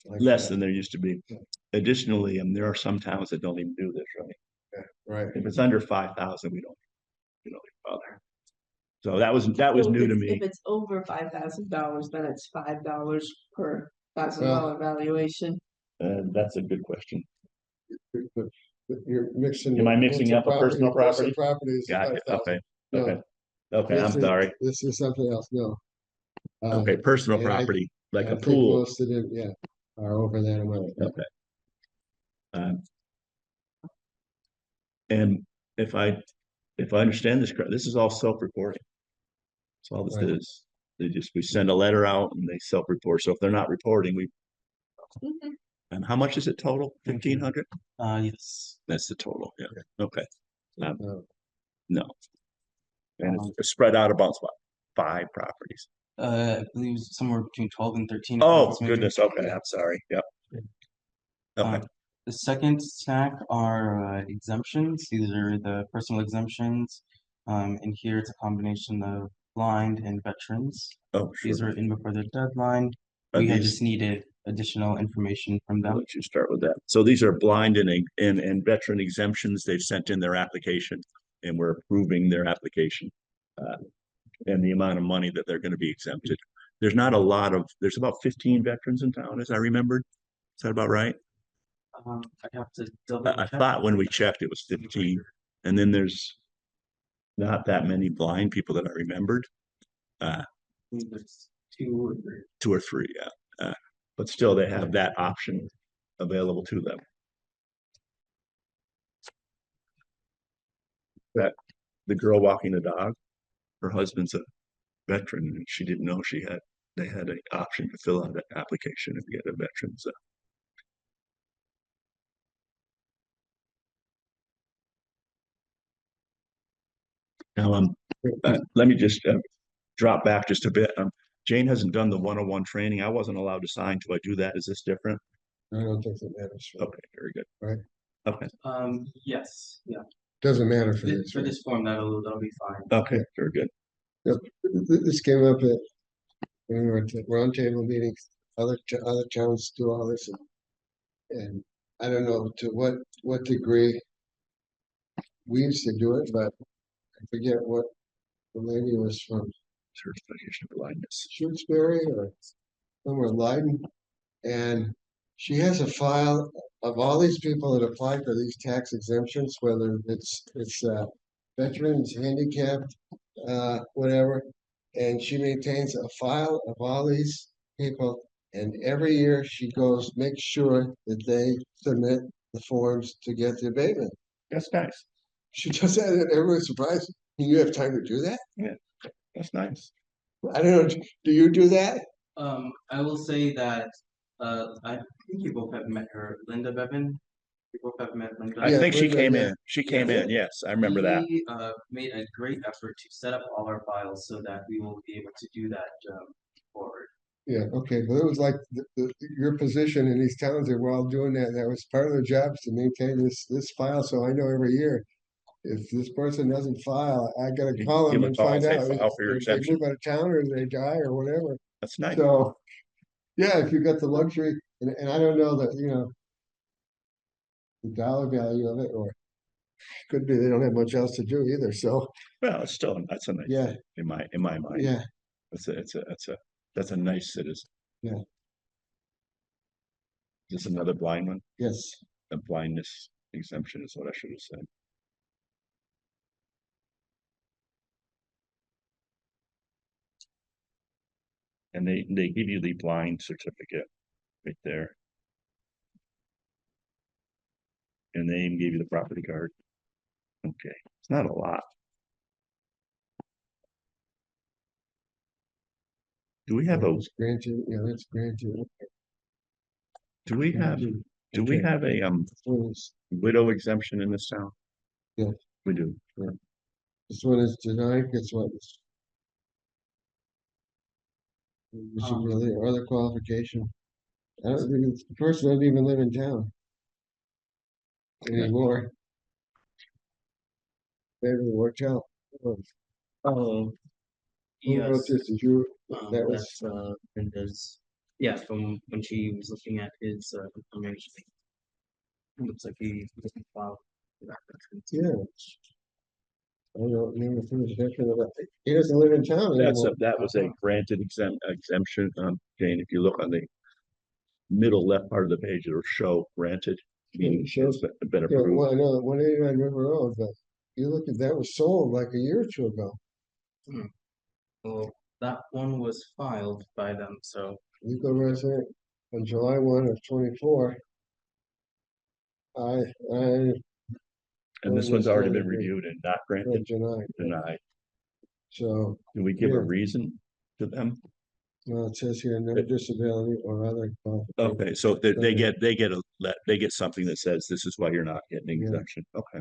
Like Less that? than there used to be. Yeah. Additionally, there are some towns that don't even do this, right? Yeah, right. If it's under 5,000, we don't even bother. So that was So new if to it's- me. If it's over $5,000, then it's $5 per $1,000 valuation. That's a good question. But you're mixing. Am I mixing up a personal property? Property is Gotcha. 5,000. Okay. No. Okay. Okay. I'm sorry. This is something else, no. Okay. Personal and I- property, like I a think pool. most of them, yeah, are over that amount. Okay. And if I understand this correctly, this is all self-reporting. That's all this Right. is. We send a letter out and they self-report. So if they're not reporting, Mhm. and how much is it total? 1,500? Yes. That's the total. Yeah. Okay. No. No. And it's spread out about what? 5 properties. I believe it's somewhere between 12 and 13. Oh, accounts, maybe. goodness. Okay. I'm sorry. Yep. Okay. The second stack are exemptions. These are the personal exemptions. And here it's a combination of blind and veterans. Oh, These sure. are in before the deadline. Are We had these- just needed additional information from I'll them. let you start with that. So these are blind and veteran exemptions. They've sent in their application and we're approving their application. And the amount of money that they're going to be exempted. There's about 15 veterans in town, as I remembered. Is that about right? I have to double I check. thought when we checked it was 15. And then there's not that many blind people that I remembered. I believe there's 2 or 3. 2 or 3, yeah. But still they have that option available to them. That the girl walking the dog, her husband's a veteran and she didn't know they had an option to fill out an application and get a veteran's. Now, let me just drop back just a bit. Jane hasn't done the 101 training. I wasn't allowed to sign till I do that. Is this different? I don't think it matters. Okay, very good. Right. Okay, Yes, yeah. Doesn't matter for This, this. for right? this form, that'll be fine. okay, very good. This came up at, when we were at the roundtable meetings, other towns do all this. And I don't know to what degree we used to do it, but I forget what the lady was from Certification of blindness. Shutesbury or somewhere in Leiden. And she has a file of all these people that applied for these tax exemptions, whether it's veterans, handicapped, whatever. And she maintains a file of all these people. And every year she goes, makes sure that they submit the forms to get the abatement. That's nice. She does that and everyone's surprised. You have time to do that? That's nice. I don't know. Do you do that? I will say that I think you both have met her, Linda Bevan. You both have met Linda. I Yeah, think she Linda, came yeah. in. She came Yeah. in. Yes, I remember that. We made a great effort to set up all our files so that we will be able to do that forward. Yeah, okay, but it was like your position in these towns that were all doing that. That was part of their jobs to maintain this file. So I know every year, if this person doesn't file, I gotta You call give them them a and call find and say, out "File for your if they exemption." move out of town or they die or whatever. That's nice. So, yeah, if you got the luxury, and I don't know that, the dollar value of it, or could be they don't have much else to do either. So, Well, it's still, that's a nice yeah, thing in my mind. yeah, That's a nice citizen. Yeah. Just another blind one. yes. A blindness exemption is what I should have said. And they give you the blind certificate right there. And they even give you the property card. Okay, it's not a lot. Do we have a, It's granted, yeah, that's granted. do we have, do we Okay. have a widow exemption in this town? Yeah. We do. This one is denied, guess what? You should really, other qualification. I don't think it's, the person doesn't even live in town anymore. They haven't worked out. Who Oh, wrote yes, this? Did you, that was, that's, Brenda's, yeah, from when she was looking at his, information. Looks like he doesn't file for that reference. yeah. I don't remember if it was different about, he doesn't live in town anymore. That was a granted exemption, Jane, if you look on the middle left part of the page, it'll show granted, meaning It shows- it's been Yeah, approved. well, I know, 189 River Road, but you look at, that was sold like a year or two ago. Well, that one was filed by them, so Legal resident on July 1 of 24. I And this one's already been reviewed and not granted, denied. denied. So, Do we give a Yeah. reason to them? well, it says here, no disability or other qualification. Okay, so they get something that says this is why you're not getting an Yeah. exemption. Okay.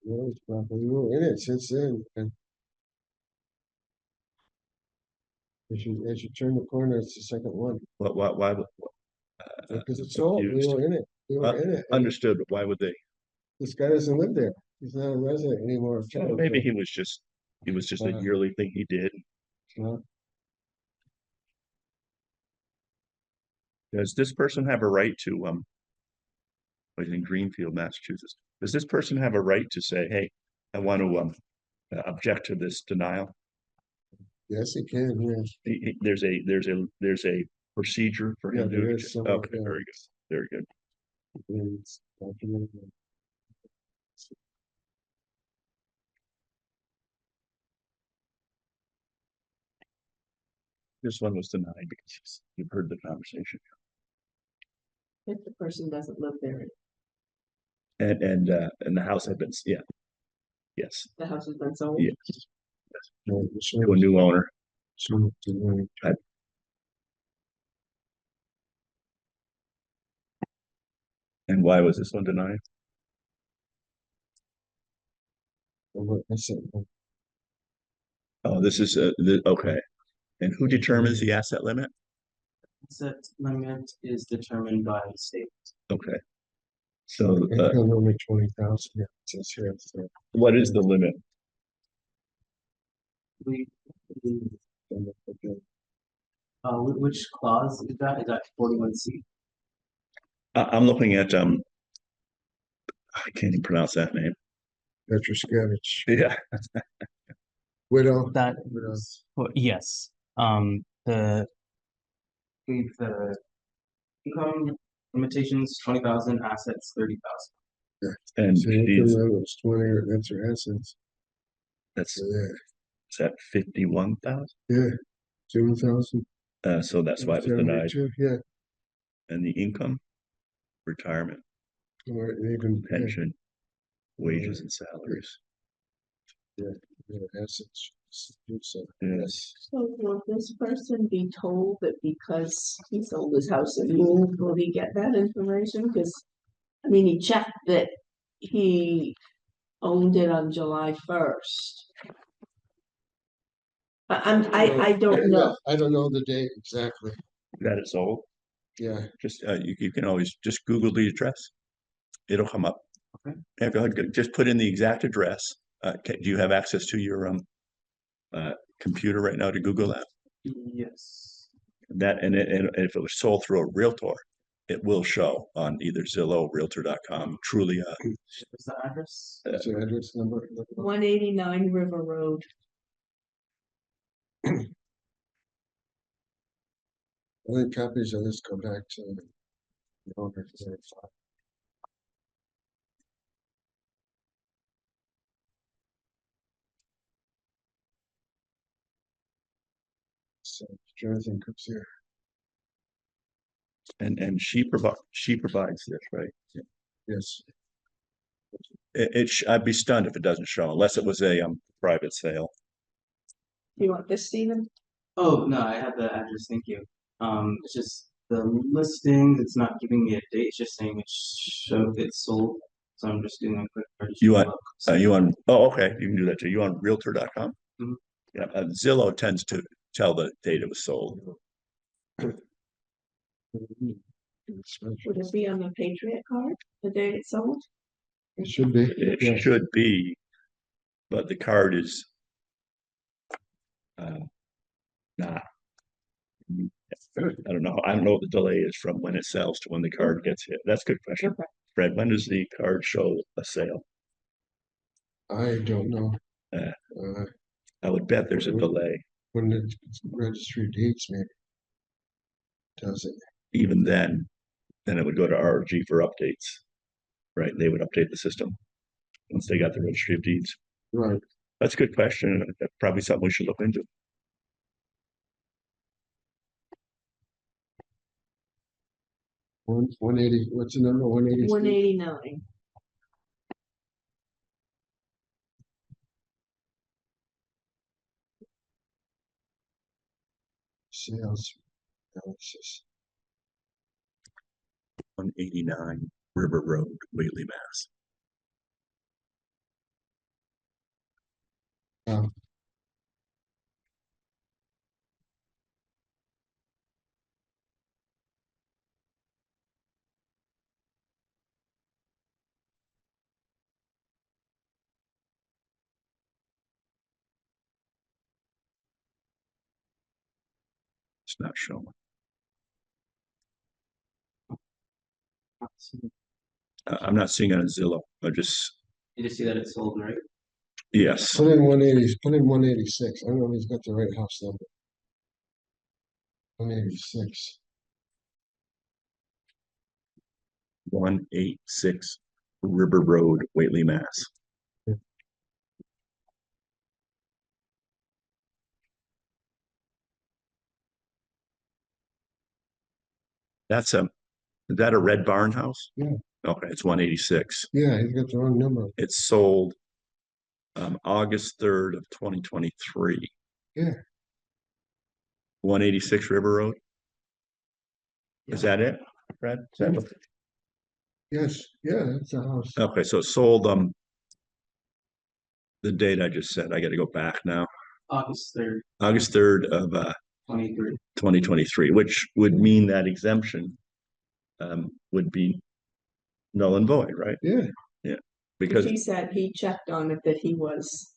Roads property, we were in it since then, and as you turn the corner, it's the second one, Why would, because it's sold, we confused. were in it, and understood, but why would they? this guy doesn't live there, he's not a resident anymore of town. Maybe so, he was just a yearly thing he did. well, Does this person have a right to, was in Greenfield, Massachusetts? Does this person have a right to say, hey, I want to object to this denial? yes, he can, yes. There's a procedure for Yeah, him there to, is somewhere, okay, yeah. very good, very good. It's documented. This one was denied because you've heard the conversation. If the person doesn't live there, And the house had been, yeah. Yes, the house has been sold. yes, No, to a new owner. And why was this one denied? Oh, this is, okay. And who determines the asset limit? asset limit is determined by the state. Okay. So, Income only 20,000, yeah, it says here, so. what is the limit? We, Okay. which clause is that? Is that 41C? I'm looking at, I can't even pronounce that name. Petroskevich, Yeah. widow. That Widow. well, yes. The income limitations 20,000, assets 30,000. And So income she's, level is 20, that's her essence. that's, So, yeah, is that 51,000? yeah, 7,000. So that's why it was denied. Yeah, And the income, retirement, or even, pension, wages and salaries. yeah, essence. So, Yes. So will this person be told that because he sold his house and moved, will he get that information? Because, I mean, he checked that he owned it on July 1st. I don't know. I don't know the date exactly. That it's old. Yeah, Just you can always just Google the address. It'll come up. Okay. Yeah, go ahead. Just put in the exact address. Do you have access to your computer right now to Google that? Yes. That and if it was sold through a realtor, it will show on either Zillow, Realtor.com, Trulia. What's the address? what's your address number? 189 River Road. I think copies of this go back to the owner. So Jonathan Cook's here. And she provides this, right? Yes. I'd be stunned if it doesn't show unless it was a private sale. Do you want this, Stephen? Oh, no, I have the address, thank you. It's just the listings, it's not giving me a date, it's just saying it's sold. So I'm just doing a quick registry You want look. you on? Oh, okay, you can do that too. You on Realtor.com? Mhm. Yeah, Zillow tends to tell the date it was sold. Would it be on the Patriot card, the date it's sold? It should be. It Yes. should be, but the card is not. I don't know. I don't know what the delay is from when it sells to when the card gets hit. That's a good question. Okay. Fred, when does the card show a sale? I don't know. Uh, Uh, I would bet there's a delay. when the registry dates maybe. Does it? Even then it would go to RG for updates, right? They would update the system once they got the registry of deeds. Right. That's a good question. That's probably something we should look into. One eighty. What's the number? 180. 189. Sales analysis. 189 River Road, Whately, Mass. It's not showing. I'm not seeing it on Zillow. I just You just see that it's sold, right? yes. Put in 180. Put in 186. I don't know if he's got the right house number. 186. 186 River Road, Whately, Mass. That's is that a Red Barn house? Yeah. Okay, it's 186. Yeah, he's got the wrong number. It's sold August 3rd of 2023. Yeah. 186 River Road. Is that it, Fred? Is that what- Yes. Yeah, that's a house. Okay, so it sold the date I just said. I got to go back now. August 3rd, August 3rd of 23. 2023, which would mean that exemption would be null and void, right? Yeah. Because He said he checked on it that he was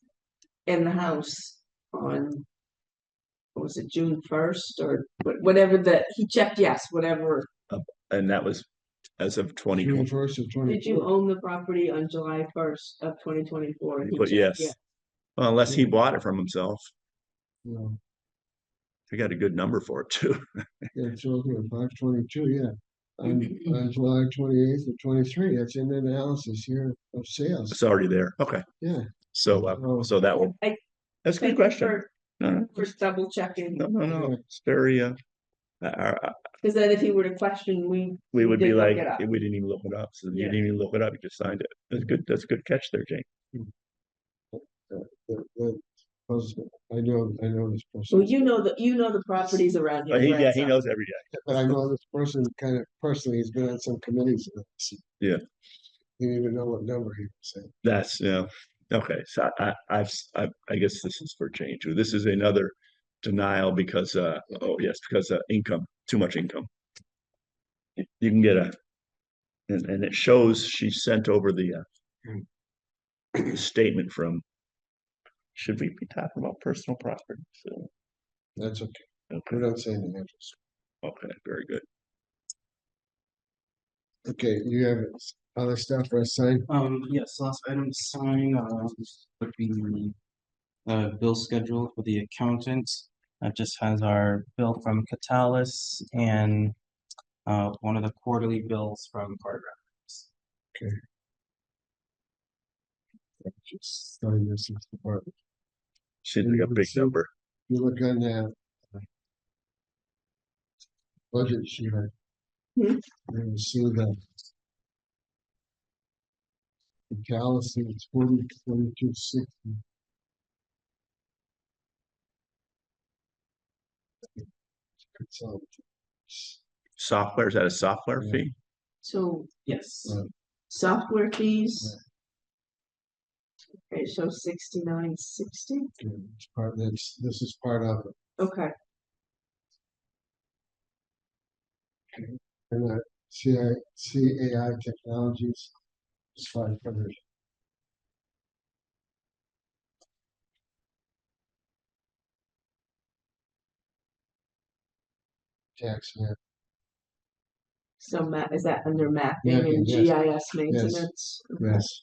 in the house on, what was it, June 1st or whatever that, he checked, yes, whatever. and that was as of 2020. June 1st of 20. Did you own the property on July 1st of 2024? He But checked, yes, well, unless he bought it from himself, No. he got a good number for it too. Yeah, it's over here, 522. Yeah. On July 28th of 23. That's in the analysis here of sales. It's already there. Okay, Yeah. so that will. I- That's a Thank good you question. No, for double checking, no. It's very. because then if he were to question, We would be did look like, it up. we didn't even look it up. So you Yeah. didn't even look it up. You just signed it. That's good. That's a good catch there, Jane. That I know this well, person, you know the properties around here. But right? he So- knows every day. but I know this person kind of personally. He's been on some committees. Yeah. He didn't even know what number he was saying. That's okay. So I guess this is for Jane too. This is another denial because, oh, yes, because income, too much income. You can get and it shows she sent over the statement from, should we be talking about personal property? So, That's okay. We okay, don't say any interest. okay, very good. Okay, you have other stuff for us sign? Yes, last item to sign, would be bill schedule for the accountant. That just has our bill from Catalyst and one of the quarterly bills from Paragraphs. Just sign this as department. Seems like a big number. You look on that. Budget sheet. Hmm. You see that. The Callis is 4260. Software, is that a software Yeah. fee? So Yes, software fees. Okay, so 69.60. It's part, this is part of it. Okay, And that CAI Technologies is 500. Tax map. so is that under mapping Mapping, and yes. GIS maintenance? Okay. Yes.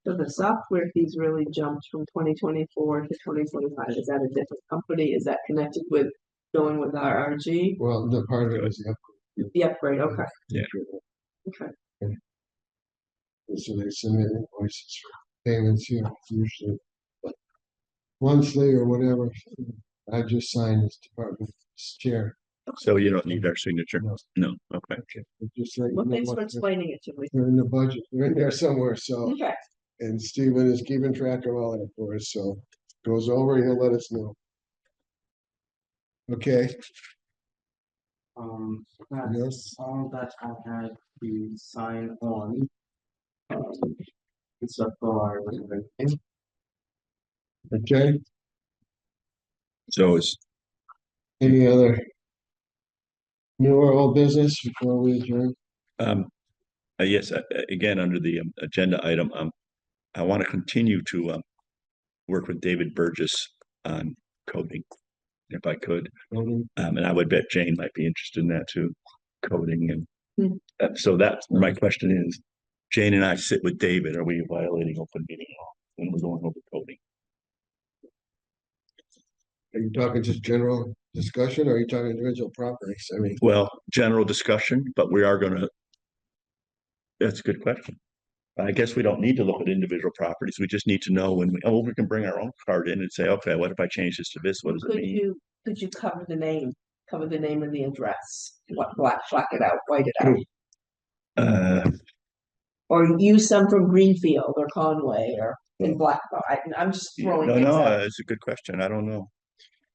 So the software fees really jumped from 2024 to 2025. Is that a different company? Is that connected with going with our RG? Well, the part of it was The upgrade, okay, Yeah. okay. So they submit invoices for payments here usually monthly or whatever. I just signed as department chair. So you don't need our signature? No. No, okay. Okay. But just like, Well, thanks for explaining it to me. they're in the budget. They're in there somewhere. So, Okay, and Stephen is keeping track of all that for us. So goes over, he'll let us know. Okay. that's Yes. all that I had to sign on. So far, Okay. So is, Any other new or old business before we adjourn? yes, again, under the agenda item, I want to continue to work with David Burgess on coding, if I could. Voting? And I would bet Jane might be interested in that too, coding and so that's my question is, Jane and I sit with David, are we violating open meeting law when we're going over coding? Are you talking just general discussion or are you talking individual properties? I mean, Well, general discussion, but we are gonna. That's a good question. I guess we don't need to look at individual properties. We just need to know when we can bring our own card in and say, okay, what if I change this to this? What does it mean? could you cover the name and the address? What, black it out, white it out? Or use some from Greenfield or Conway or in Black. I'm just throwing things out. It's a good question. I don't know.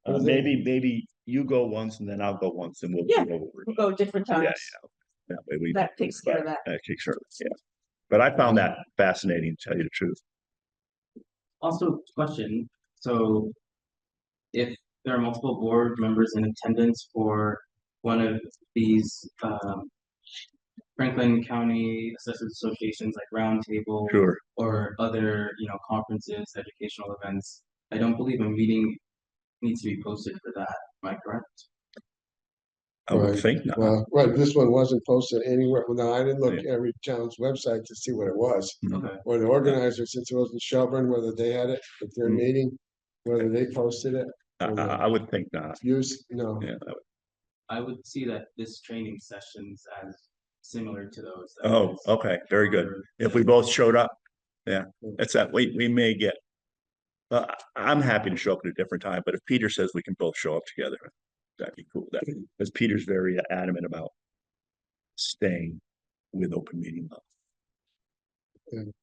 What is it? Maybe you go once and then I'll go once and we'll Yeah, go over. We'll go different Yeah, times. That way we. That takes care of that. That takes care of it, yeah. But I found that fascinating, to tell you the truth. also question, so if there are multiple board members in attendance for one of these Franklin County Assessors Associations like roundtable Sure. or other, conferences, educational events, I don't believe a meeting needs to be posted for that. Am I correct? I would Right. think not. well, right, this one wasn't posted anywhere. Well, no, I didn't look Yeah. at every town's website to see what it was. Okay. Or the organizer, since it was in Shelburne, whether they had it at their Mm. meeting, whether they posted it. I would think not. Use, no. Yeah. I would see that this training sessions as similar to those. that Oh, is okay, very good. for- If we both showed up, yeah, it's that we may get. I'm happy to show up at a different time, but if Peter says we can both show up together, that'd be cool. Because Peter's very adamant about staying with open meeting law. And,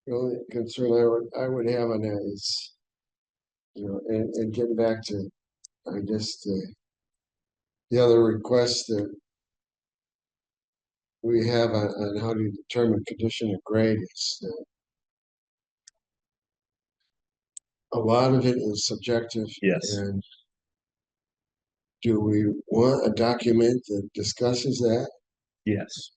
the only concern I would have on that is, and getting back to, I guess, the other request that we have on how to determine condition of grade is a lot of it is subjective. Yes. And do we want a document that discusses that? Yes.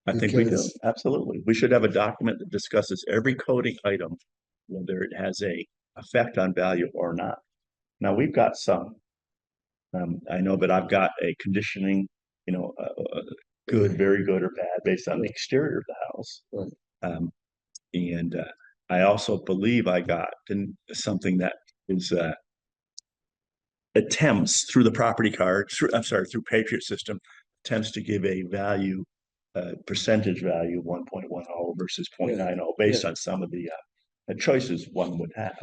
I think we do. Because- Absolutely. We should have a document that discusses every coding item, whether it has a effect on value or not. Now, we've got some. I know, but I've got a conditioning, good, very good, or bad based on the exterior of the house. Right. And I also believe I got something that is attempts through the property card, through Patriot System, attempts to give a value, percentage value 1.10 versus 0.90 based on some of the choices one would have.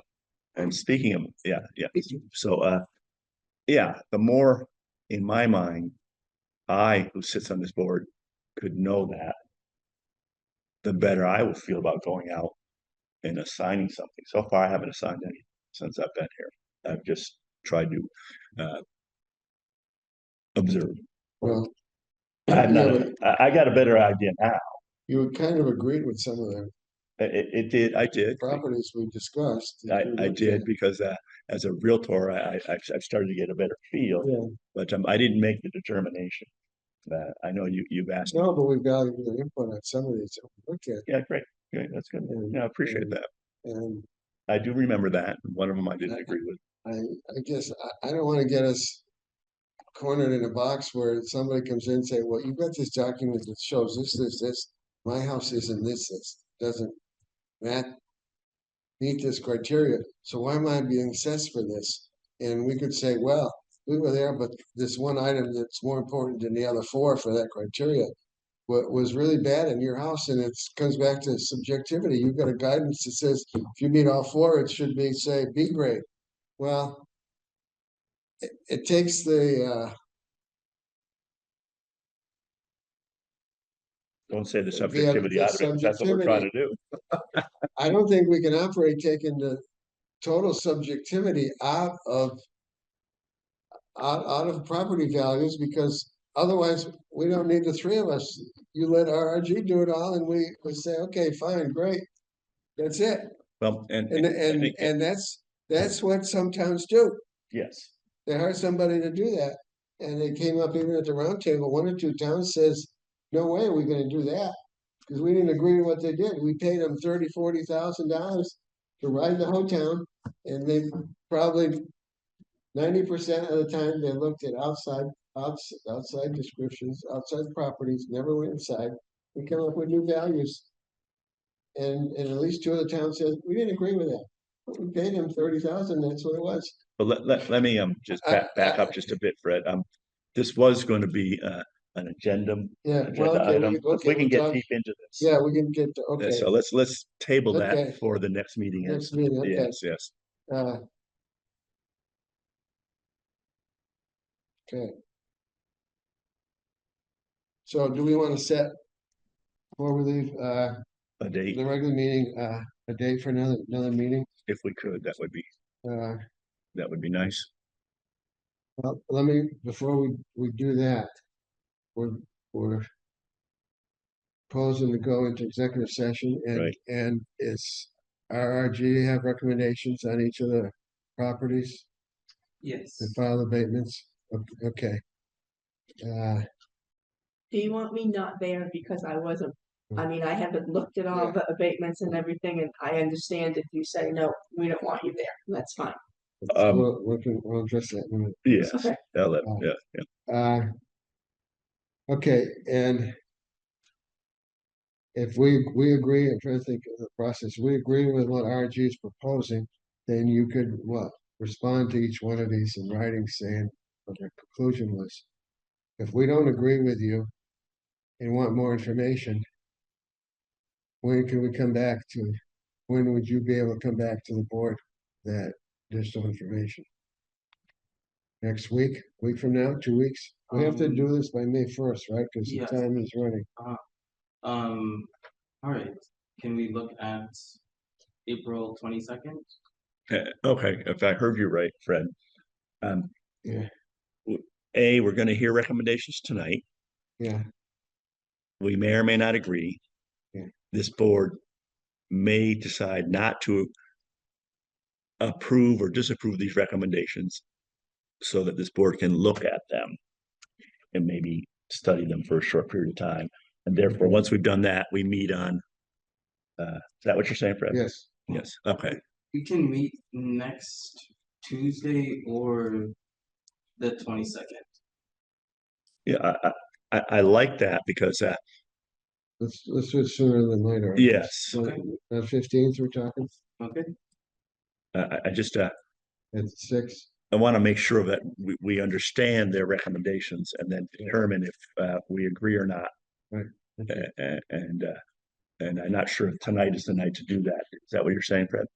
And speaking of, yeah. So, the more in my mind, who sits on this board, could know that, the better I would feel about going out and assigning something. So far, I haven't assigned any since I've been here. I've just tried to observe. Well, I yeah, got a better idea now. you kind of agreed with some of the I did. properties we discussed. I did because as a realtor, I've started to get a better feel, Yeah, but I didn't make the determination. I know you've asked. no, but we value your input on some of these. Look at. Yeah, great. That's good. And- Yeah, I appreciate and- that. And I do remember that. One of them I didn't agree with. I guess I don't want to get us cornered in a box where somebody comes in and say, well, you've got this document that shows this. My house isn't this, doesn't meet this criteria. So why am I being assessed for this? And we could say, well, we were there, but this one item that's more important than the other four for that criteria was really bad in your house, and it comes back to subjectivity. You've got a guidance that says if you meet all four, it should be, say, B grade. Well, it takes the Don't say the subjectivity out of it, 'cause that's what we're trying to do. I don't think we can operate taking the total subjectivity out of property values, because otherwise we don't need the three of us. You let RRG do it all, and we say, okay, fine, great, that's it. Well, And that's what some towns do. yes, They hired somebody to do that, and they came up even at the round table. One or two towns says, no way are we going to do that, because we didn't agree with what they did. We paid them $30,000-$40,000 to ride the whole town, and they probably 90% of the time they looked at outside descriptions, outside properties, never went inside. We come up with new values, and at least two of the towns said we didn't agree with that. But we paid them 30,000. That's what it was. but let me just back up just a bit, Fred. This was going to be an agenda Yeah. Well, okay, item. We can get deep into this. Yeah, we can get to, okay. So let's table Okay. that for the next meeting. Next meeting, okay. Yes. Okay. So do we want to set, before we leave, A date, the regular meeting, a date for another meeting? if we could, that would be nice. Well, let me, before we do that, we're proposing to go into executive session, Right. and it's RRG have recommendations on each of the properties Yes. to file abatements. Okay. Do you want me not there because I wasn't, I mean, I haven't looked at all the abatements and everything, and I understand if you say, no, we don't want you there, that's fine. We'll address that in a minute. Yes. Okay. Yeah. Okay, and if we agree, I'm trying to think of the process, we agree with what RG is proposing, then you could, respond to each one of these in writing saying what their conclusion was. If we don't agree with you and want more information, when can we come back to, when would you be able to come back to the board that additional information? Next week from now, 2 weeks? We have to do this by May 1st, right? Because the Yes. time is running. All right. Can we look at April 22nd? Okay, if I heard you right, Fred. Yeah, We're going to hear recommendations tonight. yeah, we may or may not agree. Yeah. This board may decide not to approve or disapprove these recommendations so that this board can look at them and maybe study them for a short period of time. And therefore, once we've done that, we meet on, is that what you're saying, Fred? Yes, Yes, okay. We can meet next Tuesday or the 22nd. Yeah, I like that because, let's do it sooner than later. yes, Okay. The 15th, we're talking Okay. I just, at 6. I want to make sure that we understand their recommendations and then determine if we agree or not. Right. Okay. And I'm not sure if tonight is the night to do that. Is that what you're saying, Fred?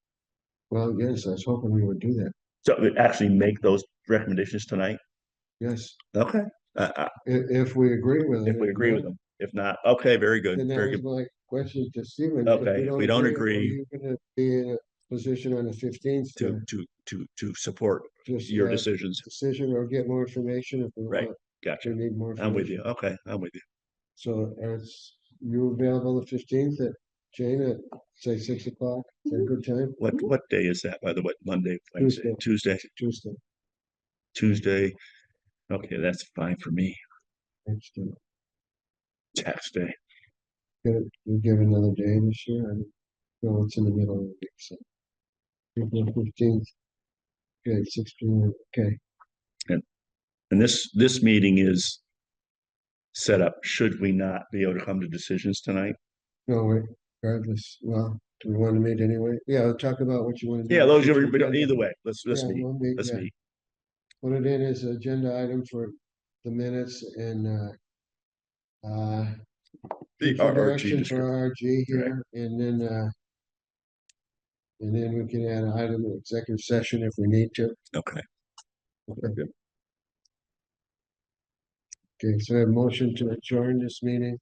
Well, yes, I was hoping we would do that. So we actually make those recommendations tonight? Yes, Okay. if we agree with it. If we agree with them. If not, okay, very good, Then that very was good. my question to Stephen. Okay, if we don't are agree- you gonna be in a position on the 15th To support just your decisions. decision or get more information if we Right. want, Gotcha. we need more I'm with information? you. Okay, I'm with you. So is you available the 15th at Jane at say 6 o'clock? Is that a good time? What day is that, by the way? Monday, Wednesday, Tuesday, Tuesday. Tuesday. Okay, that's fine for me. Next day. Tax day. We give another day this year and well, it's in the middle of the week, so. April 15th. Okay, 6 p.m. Okay, And this meeting is set up, should we not be able to come to decisions tonight? no, wait, regardless, well, do we want to meet anyway? Yeah, talk about what you want to do. Yeah, those are, Future agenda. either way, let's Yeah, meet, we'll meet, let's yeah. meet. Put it in as agenda item for the minutes and The future RRG direction for description. RG here, and then we can add an item in executive session if we need to. Okay. Okay, Good. okay, so I have a motion to adjourn this meeting.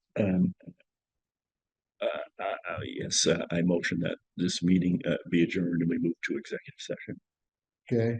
Yes, I motion that this meeting be adjourned and we move to executive session. Okay,